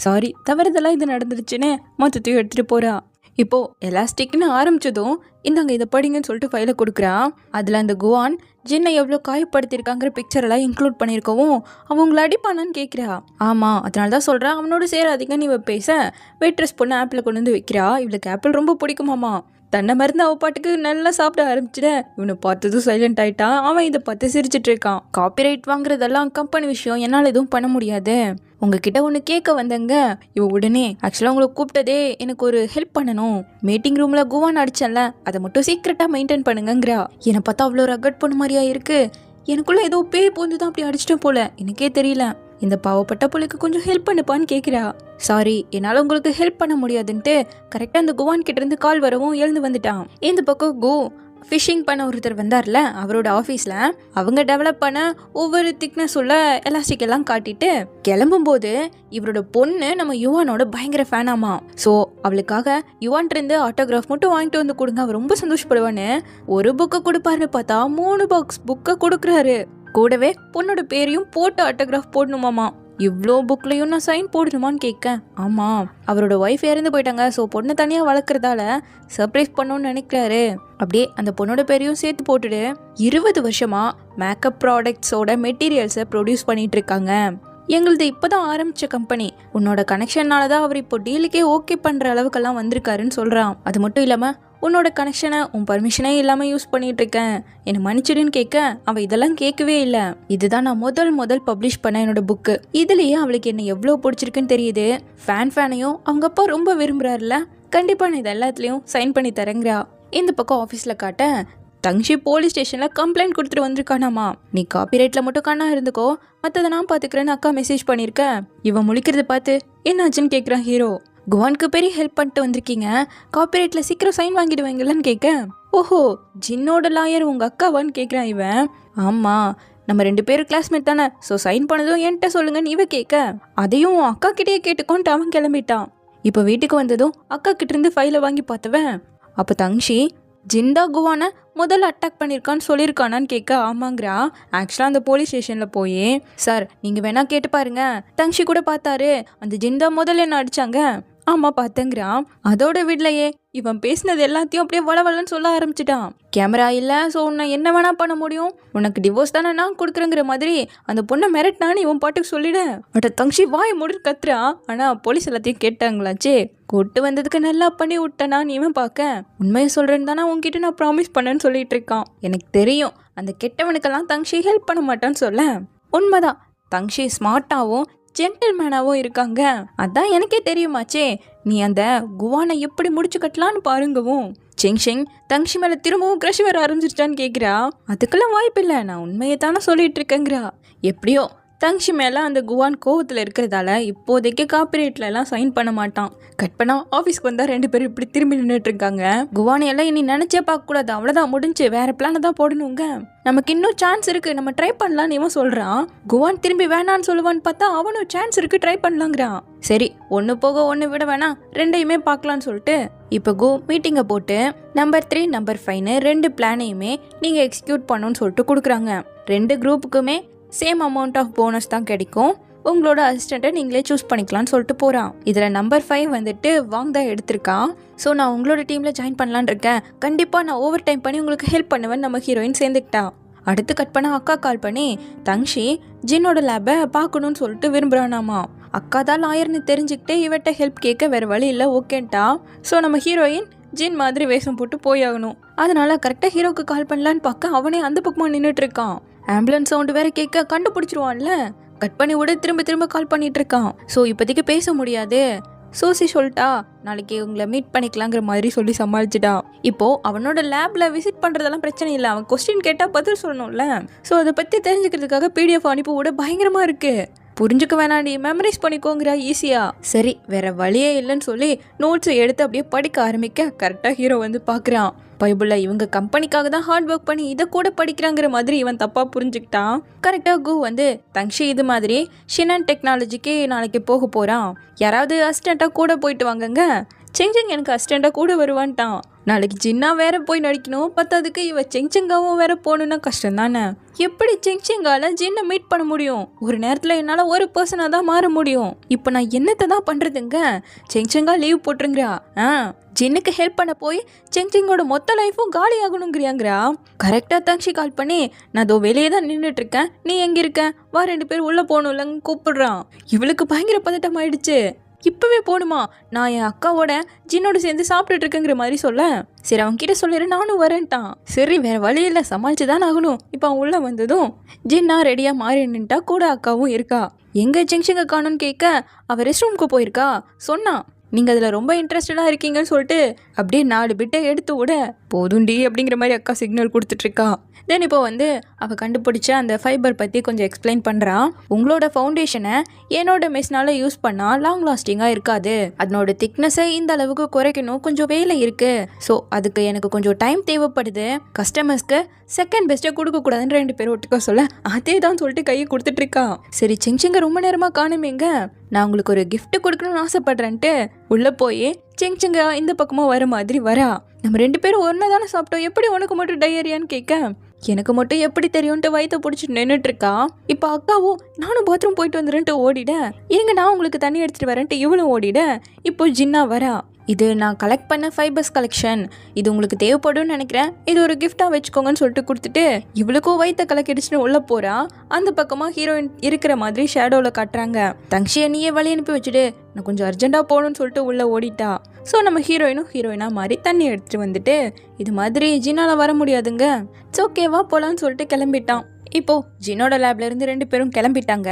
சாரி தவறுதெல்லாம் இது நடந்துருச்சுன்னு மொத்தத்தையும் எடுத்துகிட்டு போகிறா. இப்போ எலாஸ்டிக்னு ஆரம்பிச்சதும் இந்தாங்க இதை படிங்கன்னு சொல்லிட்டு ஃபைலை கொடுக்குறா. அதில் அந்த குவான் ஜின்னை எவ்வளோ காயப்படுத்திருக்காங்கிற பிக்சர் எல்லாம் இன்க்ளூட் பண்ணியிருக்கவும் அவங்கள அடிப்பானான்னு கேட்குறா. ஆமாம், அதனால தான் சொல்கிறேன் அவனோட சேராதீங்கன்னு இவ பேச வெயிட்ரஸ் பொண்ணு ஆப்பிள் கொண்டு வந்து வைக்கிறா. இவளுக்கு ஆப்பிள் ரொம்ப பிடிக்குமாமா. தன்னை மருந்து அவ பாட்டுக்கு நல்லா சாப்பிட ஆரம்பிச்சிட இவனை பார்த்ததும் சைலண்ட் ஆயிட்டான். அவன் இதை பார்த்து சிரிச்சிட்டு இருக்கான். காப்பிரைட் வாங்குறதெல்லாம் கம்பெனி விஷயம், என்னால் எதுவும் பண்ண முடியாது. உங்ககிட்ட ஒன்று கேட்க வந்தேங்க. இவ உடனே ஆக்சுவலாக உங்களை கூப்பிட்டதே எனக்கு ஒரு ஹெல்ப் பண்ணணும். மீட்டிங் ரூமில் குவான் அடிச்சேன்ல, அதை மட்டும் சீக்கிரட்டாக மெயின்டைன் பண்ணுங்கிறா. என்னை பார்த்தா அவ்வளோ ரகட் பொண்ணு மாதிரியா இருக்கு. எனக்குள்ள ஏதோ பேய் போந்து தான் அப்படி அடிச்சிட்டேன் போல, எனக்கே தெரியல. இந்த பாவப்பட்ட புள்ளைக்கு கொஞ்சம் ஹெல்ப் பண்ணுப்பான்னு கேட்குறா. சாரி, என்னால் உங்களுக்கு ஹெல்ப் பண்ண முடியாதுன்ட்டு கரெக்டாக அந்த குவான் கிட்ட இருந்து கால் வரவும் எழுந்து வந்துட்டான். இந்த பக்கம் கு ஃபிஷிங் பண்ண ஒருத்தர் வந்தார்ல அவரோட ஆஃபீஸில், அவங்க டெவலப் பண்ண ஒவ்வொரு திக்னஸ் உள்ள எலாஸ்டிக் எல்லாம் காட்டிட்டு கிளம்பும்போது இவரோட பொண்ணு நம்ம யுவானோட பயங்கர ஃபேனாமா. ஸோ அவளுக்காக யுவான்ட்டு ஆட்டோகிராஃப் மட்டும் வாங்கிட்டு வந்து கொடுங்க, அவர் ரொம்ப சந்தோஷப்படுவான்னு ஒரு புக்கை கொடுப்பாருன்னு பார்த்தா 3 பாக்ஸ் புக்கை கொடுக்குறாரு. கூடவே பொண்ணோட பேரையும் போட்டு ஆட்டோகிராஃப் போடணுமாமா. இவ்வளோ புக்லையும் நான் சைன் போடணுமான்னு கேட்க, ஆமாம் அவரோட ஒய்ஃப் இறந்து போயிட்டாங்க, ஸோ பொண்ணை தனியாக வளர்க்குறதால சர்ப்ரைஸ் பண்ணணும்னு நினைக்கிறாரு. அப்படியே அந்த பொண்ணோட பேரையும் சேர்த்து போட்டுட்டு 20 வருஷமா மேக்கப் ப்ராடக்ட்ஸோட மெட்டீரியல்ஸை ப்ரொடியூஸ் பண்ணிட்டு இருக்காங்க. எங்களது இப்போதான் ஆரம்பிச்ச கம்பெனி, உன்னோட கனெக்ஷனால தான் அவர் இப்போ டீலுக்கே ஓகே பண்ணுற அளவுக்கெல்லாம் வந்திருக்காருன்னு சொல்கிறான். அது மட்டும் இல்லாமல் உன்னோட கனெக்ஷனை உன் பர்மிஷனே இல்லாமல் யூஸ் பண்ணிட்டு இருக்கேன், என்னை மன்னிச்சிடுன்னு கேட்க அவள் இதெல்லாம் கேட்கவே இல்லை. இதுதான் நான் முதல் பப்ளிஷ் பண்ண என்னோட புக்கு. இதுலேயே அவளுக்கு என்ன எவ்வளோ பிடிச்சிருக்குன்னு தெரியுது. ஃபேனையும் அவங்க அப்பா ரொம்ப விரும்புகிறாருல, கண்டிப்பாக நான் இது எல்லாத்துலேயும் சைன் பண்ணி தரேங்கிறா. இந்த பக்கம் ஆஃபீஸில் காட்ட தங்ஷி போலீஸ் ஸ்டேஷனில் கம்ப்ளைண்ட் கொடுத்துட்டு வந்திருக்கானாமா. நீ காப்பிரைட்டில் மட்டும் கண்ணா இருந்துக்கோ, மற்றதை நான் பார்த்துக்கிறேன்னு அக்கா மெசேஜ் பண்ணியிருக்க. இவன் முழிக்கிறத பார்த்து என்னாச்சுன்னு கேட்குறான் ஹீரோ. குவானுக்கு பெரிய ஹெல்ப் பண்ணிட்டு வந்திருக்கீங்க, காப்பிரைட்டில் சீக்கிரம் சைன் வாங்கிடுவாங்களான்னு கேட்க, ஓஹோ ஜின்னோட லாயர் உங்கள் அக்காவான்னு கேட்குறான் இவன். ஆமாம், நம்ம 2 பேரும் கிளாஸ்மேட் தானே, ஸோ சைன் பண்ணதும் என்கிட்ட சொல்லுங்கன்னு இவ கேட்க, அதையும் அக்கா கிட்டேயே கேட்டுக்கோன்ட்டு அவன் கிளம்பிட்டான். இப்போ வீட்டுக்கு வந்ததும் அக்கா கிட்டேருந்து ஃபைலை வாங்கி பார்த்தவன் அப்போ தங்ஷி ஜிந்தா குவானை முதல்ல அட்டாக் பண்ணியிருக்கான்னு சொல்லியிருக்கானான்னு கேட்க, ஆமாங்கிறா. ஆக்சுவலாக அந்த போலீஸ் ஸ்டேஷனில் போய், சார் நீங்கள் வேணா கேட்டு பாருங்க, தங்ஷி கூட பார்த்தாரு அந்த ஜிந்தா முதல்ல என்ன அடித்தாங்க. ஆமாம் பார்த்தேங்கிறான். அதோட வீட்லையே இவன் பேசினது எல்லாத்தையும் அப்படியே வளவலன்னு சொல்ல ஆரம்பிச்சிட்டான். கேமரா இல்லை, ஸோ உன்னை என்ன வேணா பண்ண முடியும், உனக்கு டிவோர்ஸ் தானே நான் கொடுக்குறேங்கிற மாதிரி அந்த பொண்ணை மிரட்டினான்னு இவன் பாட்டுக்கு சொல்லிட. அட்ட தங்ஷி வாய் முடின்னு கத்துறான். ஆனால் போலீஸ் எல்லாத்தையும் கேட்டாங்களாச்சே. கூட்டு வந்ததுக்கு நல்லா பண்ணி விட்டனான்னு இவன் பார்க்க, உண்மையை சொல்கிறேன்னு தானே உங்ககிட்ட நான் ப்ராமிஸ் பண்ணேன்னு சொல்லிட்டு இருக்கான். எனக்கு தெரியும் அந்த கெட்டவனுக்கெல்லாம் தங்ஷி ஹெல்ப் பண்ண மாட்டான்னு சொல்ல, உண்மைதான் தங்ஷி ஸ்மார்ட்டாகவும் ஜென்டில்மேனாகவும் இருக்காங்க, அதான் எனக்கே தெரியுமாச்சே. நீ அந்த குவானை எப்படி முடிச்சு கட்டலான்னு பாருங்கவும். செங்ஷிங் தங்ஷி மேலே திரும்பவும் க்ரஷ் வர ஆரம்பிச்சிருச்சான்னு கேட்குறா. அதுக்கெல்லாம் வாய்ப்பில்லை, நான் உண்மையை தானே சொல்லிட்டு இருக்கேங்கிறா. எப்படியோ தங்ஷி மேலே அந்த குவான் கோவத்தில் இருக்கிறதால இப்போதைக்கு காப்பிரைட்ல எல்லாம் சைன் பண்ண மாட்டான். கட் பண்ணா ஆஃபீஸ்க்கு வந்தால் 2 பேரும் இப்படி திரும்பி நின்றுட்டு இருக்காங்க. குவானை எல்லாம் இனி நினச்சே பார்க்கக்கூடாது, அவ்வளோதான் முடிஞ்சு, வேற பிளானை தான் போடணுங்க. நமக்கு இன்னும் சான்ஸ் இருக்கு, நம்ம ட்ரை பண்ணலான்னு இவன் சொல்றான். குவான் திரும்பி வேணான்னு சொல்லுவான்னு பார்த்தா அவனும் சான்ஸ் இருக்கு, ட்ரை பண்ணலாங்கிறான். சரி ஒன்று போக ஒன்று விட வேணாம், 2யுமே பார்க்கலான்னு சொல்லிட்டு இப்போ கோ மீட்டிங்கை போட்டு நம்பர் 3 நம்பர் 5ன்னு 2 பிளானையுமே நீங்கள் எக்ஸிக்யூட் பண்ணணும்னு சொல்லிட்டு கொடுக்குறாங்க. 2 குரூப்புக்குமே சேம் அமௌண்ட் ஆஃப் போனஸ் தான் கிடைக்கும், உங்களோட அசிஸ்டண்ட்டை நீங்களே சூஸ் பண்ணிக்கலாம்னு சொல்லிட்டு போகிறான். இதில் நம்பர் 5 வந்துட்டு வாங் தான் எடுத்திருக்கான். ஸோ நான் உங்களோட டீமில் ஜாயின் பண்ணலான்னு இருக்கேன், கண்டிப்பாக நான் ஓவர் டைம் பண்ணி உங்களுக்கு ஹெல்ப் பண்ணுவேன்னு நம்ம ஹீரோயின் சேர்ந்துக்கிட்டான். அடுத்து கட் பண்ண அக்கா கால் பண்ணி தங்ஷி ஜின்னோட லேபை பார்க்கணும்னு சொல்லிட்டு விரும்புகிறானாமா. அக்கா தான் லாயர்னு தெரிஞ்சுக்கிட்டே இவட்ட ஹெல்ப் கேட்க வேறு வழி இல்லை, ஓகேன்ட்டா. ஸோ நம்ம ஹீரோயின் ஜின் மாதிரி வேஷம் போட்டு போயாகணும். அதனால கரெக்டாக ஹீரோக்கு கால் பண்ணலான்னு பார்க்க அவனே அந்த பக்கமாக நின்றுட்டு இருக்கான். ஆம்புலன்ஸ் சவுண்டு வேற கேட்க கண்டுபிடிச்சிருவான்ல, கட் பண்ணி விட திரும்ப கால் பண்ணிட்டு இருக்கான். ஸோ இப்போதைக்கு பேச முடியாது, சோசி சொல்லிட்டா நாளைக்கு உங்களை மீட் பண்ணிக்கலாங்கிற மாதிரி சொல்லி சமாளிச்சுட்டா. இப்போ அவனோட லேப்ல விசிட் பண்றதெல்லாம் பிரச்சனை இல்லை, அவன் கொஸ்டின் கேட்டா பதில் சொல்லணும்ல. ஸோ அதை பத்தி தெரிஞ்சுக்கிறதுக்காக PDF அனுப்பி விட பயங்கரமா இருக்கு. புரிஞ்சுக்க வேணாண்டி, மெமரைஸ் பண்ணிக்கோங்கிறா ஈஸியா. சரி வேற வழியே இல்லைன்னு சொல்லி நோட்ஸை எடுத்து அப்படியே படிக்க ஆரம்பிக்க கரெக்டாக ஹீரோ வந்து பார்க்குறான். பைபிள்ல இவங்க கம்பெனிக்காக தான் ஹார்ட் ஒர்க் பண்ணி இதை கூட படிக்கிறாங்கிற மாதிரி இவன் தப்பா புரிஞ்சுக்கிட்டான். கரெக்டாக கு வந்து தங்ஷி இது மாதிரி ஷினன் டெக்னாலஜிக்கு நாளைக்கு போக போகிறான், யாராவது அசிஸ்டண்ட்டாக கூட போயிட்டு வாங்கங்க, செங்செங் எனக்கு அசிஸ்டண்டாக கூட வருவான்ட்டான். நாளைக்கு ஜின்னா வேற போய் நடிக்கணும், பத்தாதுக்கு இவ செங்செங்காவும் வேற போகணுன்னா கஷ்டம் தானே. எப்படி செங்செங்கால ஜின்னை மீட் பண்ண முடியும்? ஒரு நேரத்தில் என்னால் ஒரு பர்சனாக தான் மாற முடியும். இப்போ நான் என்னத்தை தான் பண்ணுறதுங்க? செங்செங்கா லீவ் போட்டுருங்கிறா. ஜின்னுக்கு ஹெல்ப் பண்ண போய் செங்செங்கோட மொத்த லைஃப்பும் காலி ஆகணுங்கிறியாங்கிறா. கரெக்டாக தங்ஷி கால் பண்ணி, நான் அதோ வெளியே தான் நின்றுட்டு இருக்கேன், நீ எங்கே இருக்க, வா 2 பேர் உள்ளே போகணும்லங்க கூப்பிடுறான். இவளுக்கு பயங்கர பதட்டம் ஆயிடுச்சு. இப்பவே போகணுமா? நான் என் அக்காவோட ஜின்னோட சேர்ந்து சாப்பிட்டுட்டு இருக்கேங்கிற மாதிரி சொல்ல, சரி அவன் கிட்ட சொல்லிடு நானும் வரேன்ட்டான். சரி வேற வழி இல்லை, சமாளிச்சு தான் ஆகணும். இப்போ அவன் உள்ள வந்ததும் ஜின்னா ரெடியாக மாறி நின்ட்டா, கூட அக்காவும் இருக்கா. எங்கே செங்செங்க காணும்னு கேட்க, அவள் ரெஸ்ட் ரூமுக்கு போயிருக்கா. சொன்னான், நீங்கள் அதில் ரொம்ப இன்ட்ரெஸ்டடாக இருக்கீங்கன்னு சொல்லிட்டு அப்படியே 4 பிட்டை எடுத்து விட, போதுண்டி அப்படிங்கிற மாதிரி அக்கா சிக்னல் கொடுத்துட்ருக்கா. தென் இப்போ வந்து அவள் கண்டுபிடிச்ச அந்த ஃபைபர் பற்றி கொஞ்சம் எக்ஸ்பிளைன் பண்ணுறான். உங்களோட ஃபவுண்டேஷனை என்னோட மெஸ்னால யூஸ் பண்ணால் லாங் லாஸ்டிங்காக இருக்காது. அதனோட திக்னஸை இந்த அளவுக்கு குறைக்கணும், கொஞ்சம் வேலை இருக்குது. ஸோ அதுக்கு எனக்கு கொஞ்சம் டைம் தேவைப்படுது. கஸ்டமர்ஸ்க்கு செகண்ட் பெஸ்ட்டை கொடுக்கக்கூடாதுன்னு 2 பேரும் ஒட்டுக்கா சொல்ல, அதே தான் சொல்லிட்டு கையை கொடுத்துட்ருக்கா. சரி செங்செங்க ரொம்ப நேரமாக காணுமேங்க, நான் உங்களுக்கு ஒரு gift கொடுக்கணும்னு ஆசைப்படுறேன்ட்டு உள்ளே போய் செங்செங்க இந்த பக்கமாக வர மாதிரி வரா. நம்ம 2 பேரும் ஒன்றா தானே சாப்பிட்டோம், எப்படி உனக்கு மட்டும் டயரியான்னு கேட்க, எனக்கு மட்டும் எப்படி தெரியும்ட்டு வயிற்ற பிடிச்சிட்டு நின்றுட்டுருக்கா. இப்போ அக்காவும் நானும் பாத்ரூம் போயிட்டு வந்துடுன்ட்டு ஓடிட, இருங்க நான் உங்களுக்கு தண்ணி எடுத்துகிட்டு வரேன்ட்டு இவளும் ஓடிட. இப்போ ஜின்னா வரா. இது நான் கலெக்ட் பண்ண ஃபைபர்ஸ் கலெக்ஷன், இது உங்களுக்கு தேவைப்படும்னு நினைக்கிறேன், இது ஒரு கிஃப்டாக வச்சுக்கோங்கன்னு சொல்லிட்டு கொடுத்துட்டு இவளுக்கும் வயிற்ற கலக்கிடுச்சுன்னு உள்ளே போகிறா. அந்த பக்கமாக ஹீரோயின் இருக்கிற மாதிரி ஷேடோவில் காட்டுறாங்க. தங்ஷியை நீயே வழி அனுப்பி வச்சுட்டு நான் கொஞ்சம் அர்ஜென்ட்டாக போகணும்னு சொல்லிட்டு உள்ளே ஓடிட்டா. ஸோ நம்ம ஹீரோயினாக மாதிரி தண்ணி எடுத்துகிட்டு வந்துட்டு, இது மாதிரி ஜின்னால வர முடியாதுங்க, இட்ஸ் ஓகேவா போகலான்னு சொல்லிட்டு கிளம்பிட்டான். இப்போது ஜின்னோட லேப்லேருந்து 2 பேரும் கிளம்பிட்டாங்க.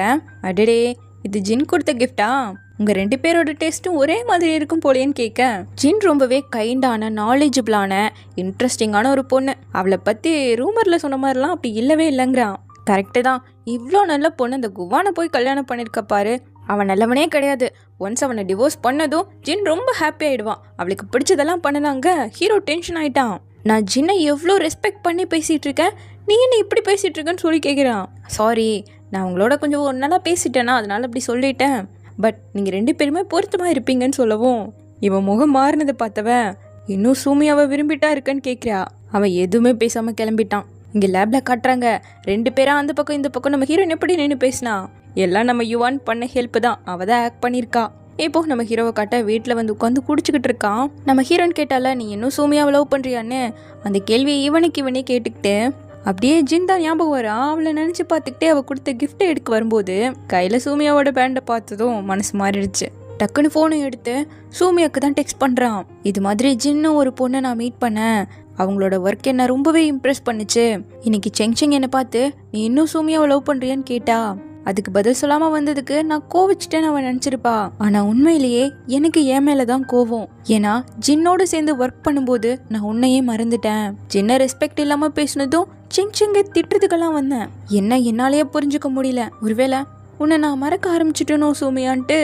அடடே, இது ஜின் கொடுத்த கிஃப்டா? உங்கள் 2 பேரோட டேஸ்ட்டும் ஒரே மாதிரி இருக்கும் போலேன்னு கேட்க, ஜின் ரொம்பவே கைண்டான, நாலேஜபிளான, இன்ட்ரெஸ்டிங்கான ஒரு பொண்ணு. அவளை பற்றி ரூமரில் சொன்ன மாதிரிலாம் அப்படி இல்லவே இல்லைங்கிறான். கரெக்டு தான், இவ்வளோ நல்ல பொண்ணு அந்த குவானை போய் கல்யாணம் பண்ணியிருக்க பாரு. அவன் நல்லவனே கிடையாது. ஒன்ஸ் அவனை டிவோர்ஸ் பண்ணதும் ஜின் ரொம்ப ஹாப்பி ஆகிடுவான். அவளுக்கு பிடிச்சதெல்லாம் பண்ணலாங்க. ஹீரோ டென்ஷன் ஆகிட்டான். நான் ஜின்னை எவ்வளோ ரெஸ்பெக்ட் பண்ணி பேசிகிட்டு இருக்கேன், நீ என்ன இப்படி பேசிகிட்டு இருக்கேன்னு சொல்லி கேட்குறான். சாரி, நான் உங்களோட கொஞ்சம் ஒரு நாளாக பேசிட்டேன்னா அதனால் அப்படி சொல்லிட்டேன். பட் நீங்கள் 2 பேருமே பொருத்தமாக இருப்பீங்கன்னு சொல்லவும், இவன் முகம் மாறினதை பார்த்தவன் இன்னும் சூமியாவை விரும்பிட்டா இருக்கன்னு கேட்குறா. அவன் எதுவுமே பேசாமல் கிளம்பிட்டான். இங்கே லேபில் காட்டுறாங்க 2 பேரா அந்த பக்கம் இந்த பக்கம். நம்ம ஹீரோயின் எப்படி நின்று பேசினா, எல்லாம் நம்ம யுவான் பண்ண ஹெல்ப் தான், அவள் தான் ஆக்ட் பண்ணியிருக்கா. இப்போ நம்ம ஹீரோவை காட்ட வீட்டில் வந்து உட்காந்து குடிச்சிக்கிட்டு இருக்கான். நம்ம ஹீரோயின் கேட்டால, நீ இன்னும் சூமியாவை லவ் பண்ணுறியான்னு அந்த கேள்வியை இவனே கேட்டுக்கிட்டு அப்படியே ஜின் தான் ஞாபகம் வரா. அவளை நினச்சி பார்த்துக்கிட்டே அவள் கொடுத்த கிஃப்ட்டை எடுக்க வரும்போது கையில் சூமியாவோட பேண்டை பார்த்ததும் மனசு மாறிடுச்சு. டக்குன்னு ஃபோனை எடுத்து சூமியாவுக்கு தான் டெக்ஸ்ட் பண்ணுறான். இது மாதிரி ஜின்னு ஒரு பொண்ணை நான் மீட் பண்ணேன், அவங்களோட ஒர்க் என்ன ரொம்பவே இம்ப்ரெஸ் பண்ணுச்சு. இன்னைக்கு செங்செங் என்னை பார்த்து நீ இன்னும் சூமியாவை லவ் பண்ணுறியான்னு கேட்டா. அதுக்கு பதில் சொல்லாமல் வந்ததுக்கு நான் கோவிச்சிட்டேன்னு அவன் நினச்சிருப்பா. ஆனால் உண்மையிலேயே எனக்கு என் மேலே தான் கோவம். ஏன்னா ஜின்னோடு சேர்ந்து ஒர்க் பண்ணும்போது நான் உன்னையே மறந்துட்டேன். ஜின்னை ரெஸ்பெக்ட் இல்லாமல் பேசினதும் செங்செங்க திட்டுறதுக்கெல்லாம் வந்தேன். என்னாலேயே புரிஞ்சுக்க முடியல. ஒருவேளை உன்னை நான் மறக்க ஆரம்பிச்சிட்டேனோ சூமியான்ட்டு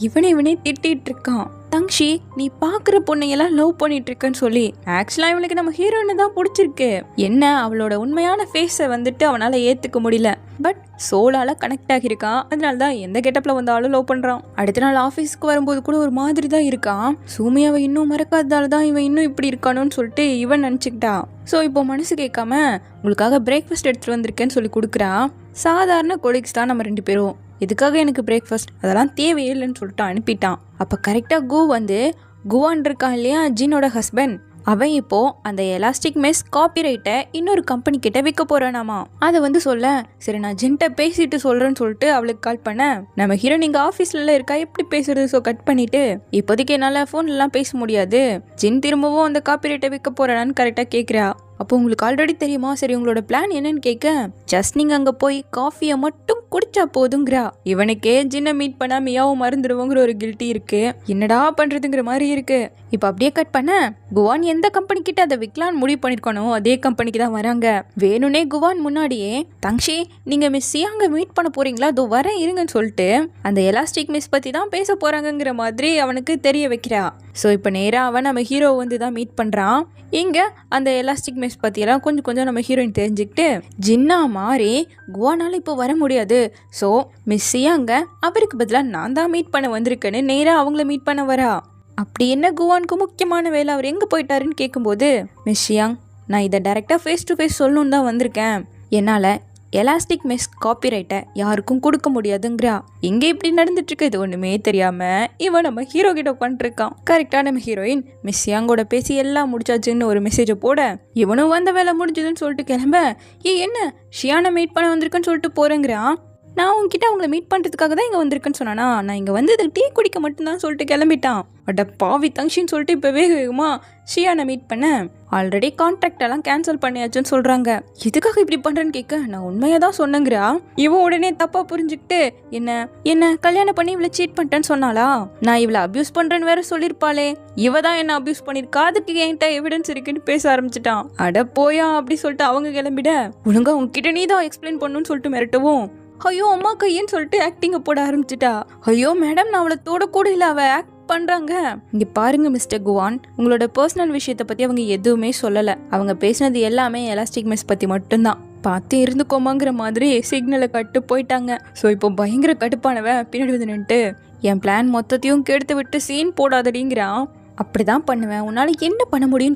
இவனே திட்டிகிட்டு இருக்கான். தங்ஷி, நீ பார்க்குற பொண்ணையெல்லாம் லவ் பண்ணிட்டு இருக்கன்னு சொல்லி, ஆக்சுவலாக இவனுக்கு நம்ம ஹீரோயினை தான் பிடிச்சிருக்கு. என்ன அவளோட உண்மையான ஃபேஸை வந்துட்டு அவனால் ஏற்றுக்க முடியல. பட் சோலால் கனெக்ட் ஆகியிருக்கான். அதனால தான் எந்த கெட்டப்பில் வந்தாலும் லவ் பண்ணுறான். அடுத்த நாள் ஆஃபீஸ்க்கு வரும்போது கூட ஒரு மாதிரி தான் இருக்கான். சூமியாவை இன்னும் மறக்காததால தான் இவன் இன்னும் இப்படி இருக்கானோன்னு சொல்லிட்டு இவன் நினச்சிக்கிட்டான். ஸோ இப்போ மனசு கேட்காம உங்களுக்காக பிரேக்ஃபாஸ்ட் எடுத்துகிட்டு வந்திருக்கேன்னு சொல்லி கொடுக்குறான். சாதாரண கொலீக்ஸ் தான் நம்ம 2 பேரும், எதுக்காக எனக்கு பிரேக்ஃபாஸ்ட், அதெல்லாம் தேவையில்லைன்னு சொல்லிட்டு அனுப்பிட்டான். அப்போ கரெக்டாக குவான் இருக்கான் இல்லையா, ஜின்னோட ஹஸ்பண்ட், அவன் இப்போ அந்த எலாஸ்டிக் மெஸ் காப்பிரைட்டை இன்னொரு கம்பெனி கிட்ட விற்க போறானாமா. அதை வந்து சொல்ல, சரி நான் ஜின்ட்ட பேசிட்டு சொல்றேன்னு சொல்லிட்டு அவளுக்கு கால் பண்ண, நம்ம ஹீரோ நீங்க ஆஃபீஸ்ல இருக்கா, எப்படி பேசுறது, ஸோ கட் பண்ணிட்டு இப்போதைக்கு என்னால் ஃபோன்லாம் பேச முடியாது, ஜின் திரும்பவும் அந்த காப்பிரைட்டை விற்க போறானான்னு கரெக்டாக கேட்குறா. அப்போ உங்களுக்கு ஆல்ரெடி தெரியுமா, சரி உங்களோட பிளான் என்னன்னு கேட்க, ஜஸ்ட் நீங்கள் அங்கே போய் காஃபியை மட்டும் குடிச்சா போதுங்கிறா. இவனுக்கே ஜின்னை மீட் பண்ணா மியாவும் மறந்துடுவோங்கிற ஒரு கில்ட்டி இருக்கு. என்னடா பண்ணுறதுங்கிற மாதிரி இருக்கு. இப்போ அப்படியே கட் பண்ண, குவான் எந்த கம்பெனி கிட்ட அதை விற்கலான்னு முடிவு பண்ணிருக்கணும் அதே கம்பெனிக்கு தான் வராங்க. வேணும்னே குவான் முன்னாடியே, தங்ஷி நீங்கள் மிஸ் சியாங்க மீட் பண்ண போறீங்களா, அதோ வரேன் இருங்கன்னு சொல்லிட்டு அந்த எலாஸ்டிக் மிஸ் பற்றி தான் பேச போகிறாங்கங்கிற மாதிரி அவனுக்கு தெரிய வைக்கிறா. ஸோ இப்போ நேராக அவன் நம்ம ஹீரோ வந்து தான் மீட் பண்ணுறான். இங்கே அந்த எலாஸ்டிக் மிஸ் பற்றியெல்லாம் கொஞ்சம் நம்ம ஹீரோயின் தெரிஞ்சுக்கிட்டு, ஜின்னா மாறி குவானால் இப்போ வர முடியாது, ஸோ மிஸ் சியாங்க அவருக்கு பதிலாக நான் தான் மீட் பண்ண வந்திருக்கேன்னு நேராக அவங்கள மீட் பண்ண வரா. அப்படி என்ன குவானுக்கு முக்கியமான வேலை, அவர் எங்கே போயிட்டாருன்னு கேட்கும்போது, மிஸ் ஷியாங், நான் இதை டைரெக்டாக ஃபேஸ் டு ஃபேஸ் சொல்லணுன்னு தான் வந்திருக்கேன். என்னால் எலாஸ்டிக் மெஷ் காப்பிரைட்டை யாருக்கும் கொடுக்க முடியாதுங்கிறா. எங்கே இப்படி நடந்துட்டுருக்கு, இது ஒன்றுமே தெரியாமல் இவன் நம்ம ஹீரோ கிட்ட உட்காந்துருக்கான். கரெக்டாக நம்ம ஹீரோயின் மிஸ் ஷியாங்கோட பேசி எல்லாம் முடிச்சாச்சுன்னு ஒரு மெசேஜை போட, இவனும் வந்த வேலை முடிஞ்சதுன்னு சொல்லிட்டு கிளம்ப, என்ன ஷியானை மீட் பண்ண வந்திருக்குன்னு சொல்லிட்டு போகிறேங்கிறான். நான் உங்ககிட்ட அவங்கள மீட் பண்ணுறதுக்காக தான் இங்கே வந்திருக்குன்னு சொன்னானா, நான் இங்கே வந்து இதுக்கு டீ குடிக்க மட்டும்தான் சொல்லிட்டு கிளம்பிட்டான். அட பாவி தங்ஷின்னு சொல்லிட்டு இப்போ வேக வேகமாக ஷியானை மீட் பண்ண, ஆல்ரெடி கான்ட்ராக்ட் எல்லாம் கேன்சல் பண்ணியாச்சுன்னு சொல்கிறாங்க. எதுக்காக இப்படி பண்ணுறேன்னு கேட்க, நான் உண்மையாக தான் சொன்னேங்கிறா. இவன் உடனே தப்பாக புரிஞ்சுக்கிட்டு, என்ன கல்யாணம் பண்ணி இவளை சீட் பண்ணிட்டேன்னு சொன்னாலா, நான் இவளை அப்யூஸ் பண்ணுறேன்னு வேற சொல்லியிருப்பாளே, இவ தான் என்ன அப்யூஸ் பண்ணியிருக்கா, அதுக்கு என்கிட்ட எவிடன்ஸ் இருக்குன்னு பேச ஆரம்பிச்சிட்டான். அட போயா அப்படி சொல்லிட்டு அவங்க கிளம்பிட, ஒழுங்கா உங்ககிட்ட நீ தான் எக்ஸ்பிளைன் பண்ணணும்னு சொல்லிட்டு மிரட்டவும், ஐயோ அம்மா கையன்னு சொல்லிட்டு ஆக்டிங்க போட ஆரம்பிச்சிட்டா. ஐயோ மேடம், நான் அவளை தோட கூட இல்லை, அவ ஆக்ட் பண்றாங்க. இங்க பாருங்க மிஸ்டர் குவான், உங்களோட பர்சனல் விஷயத்தை பத்தி அவங்க எதுவுமே சொல்லல. அவங்க பேசினது எல்லாமே எலாஸ்டிக் மெஷ் பத்தி மட்டும்தான். பார்த்து இருந்துக்கோமாங்கிற மாதிரி சிக்னலை கட்டு போயிட்டாங்க. ஸோ இப்போ பயங்கர கடுப்பானவன் பின்னாடி வந்து நின்றுட்டு, என் பிளான் மொத்தத்தையும் கெடுத்து விட்டு சீன் போடாதடிங்கிறான். அப்படிதான் பண்ணுவேன், உன்னால என்ன பண்ண முடியும்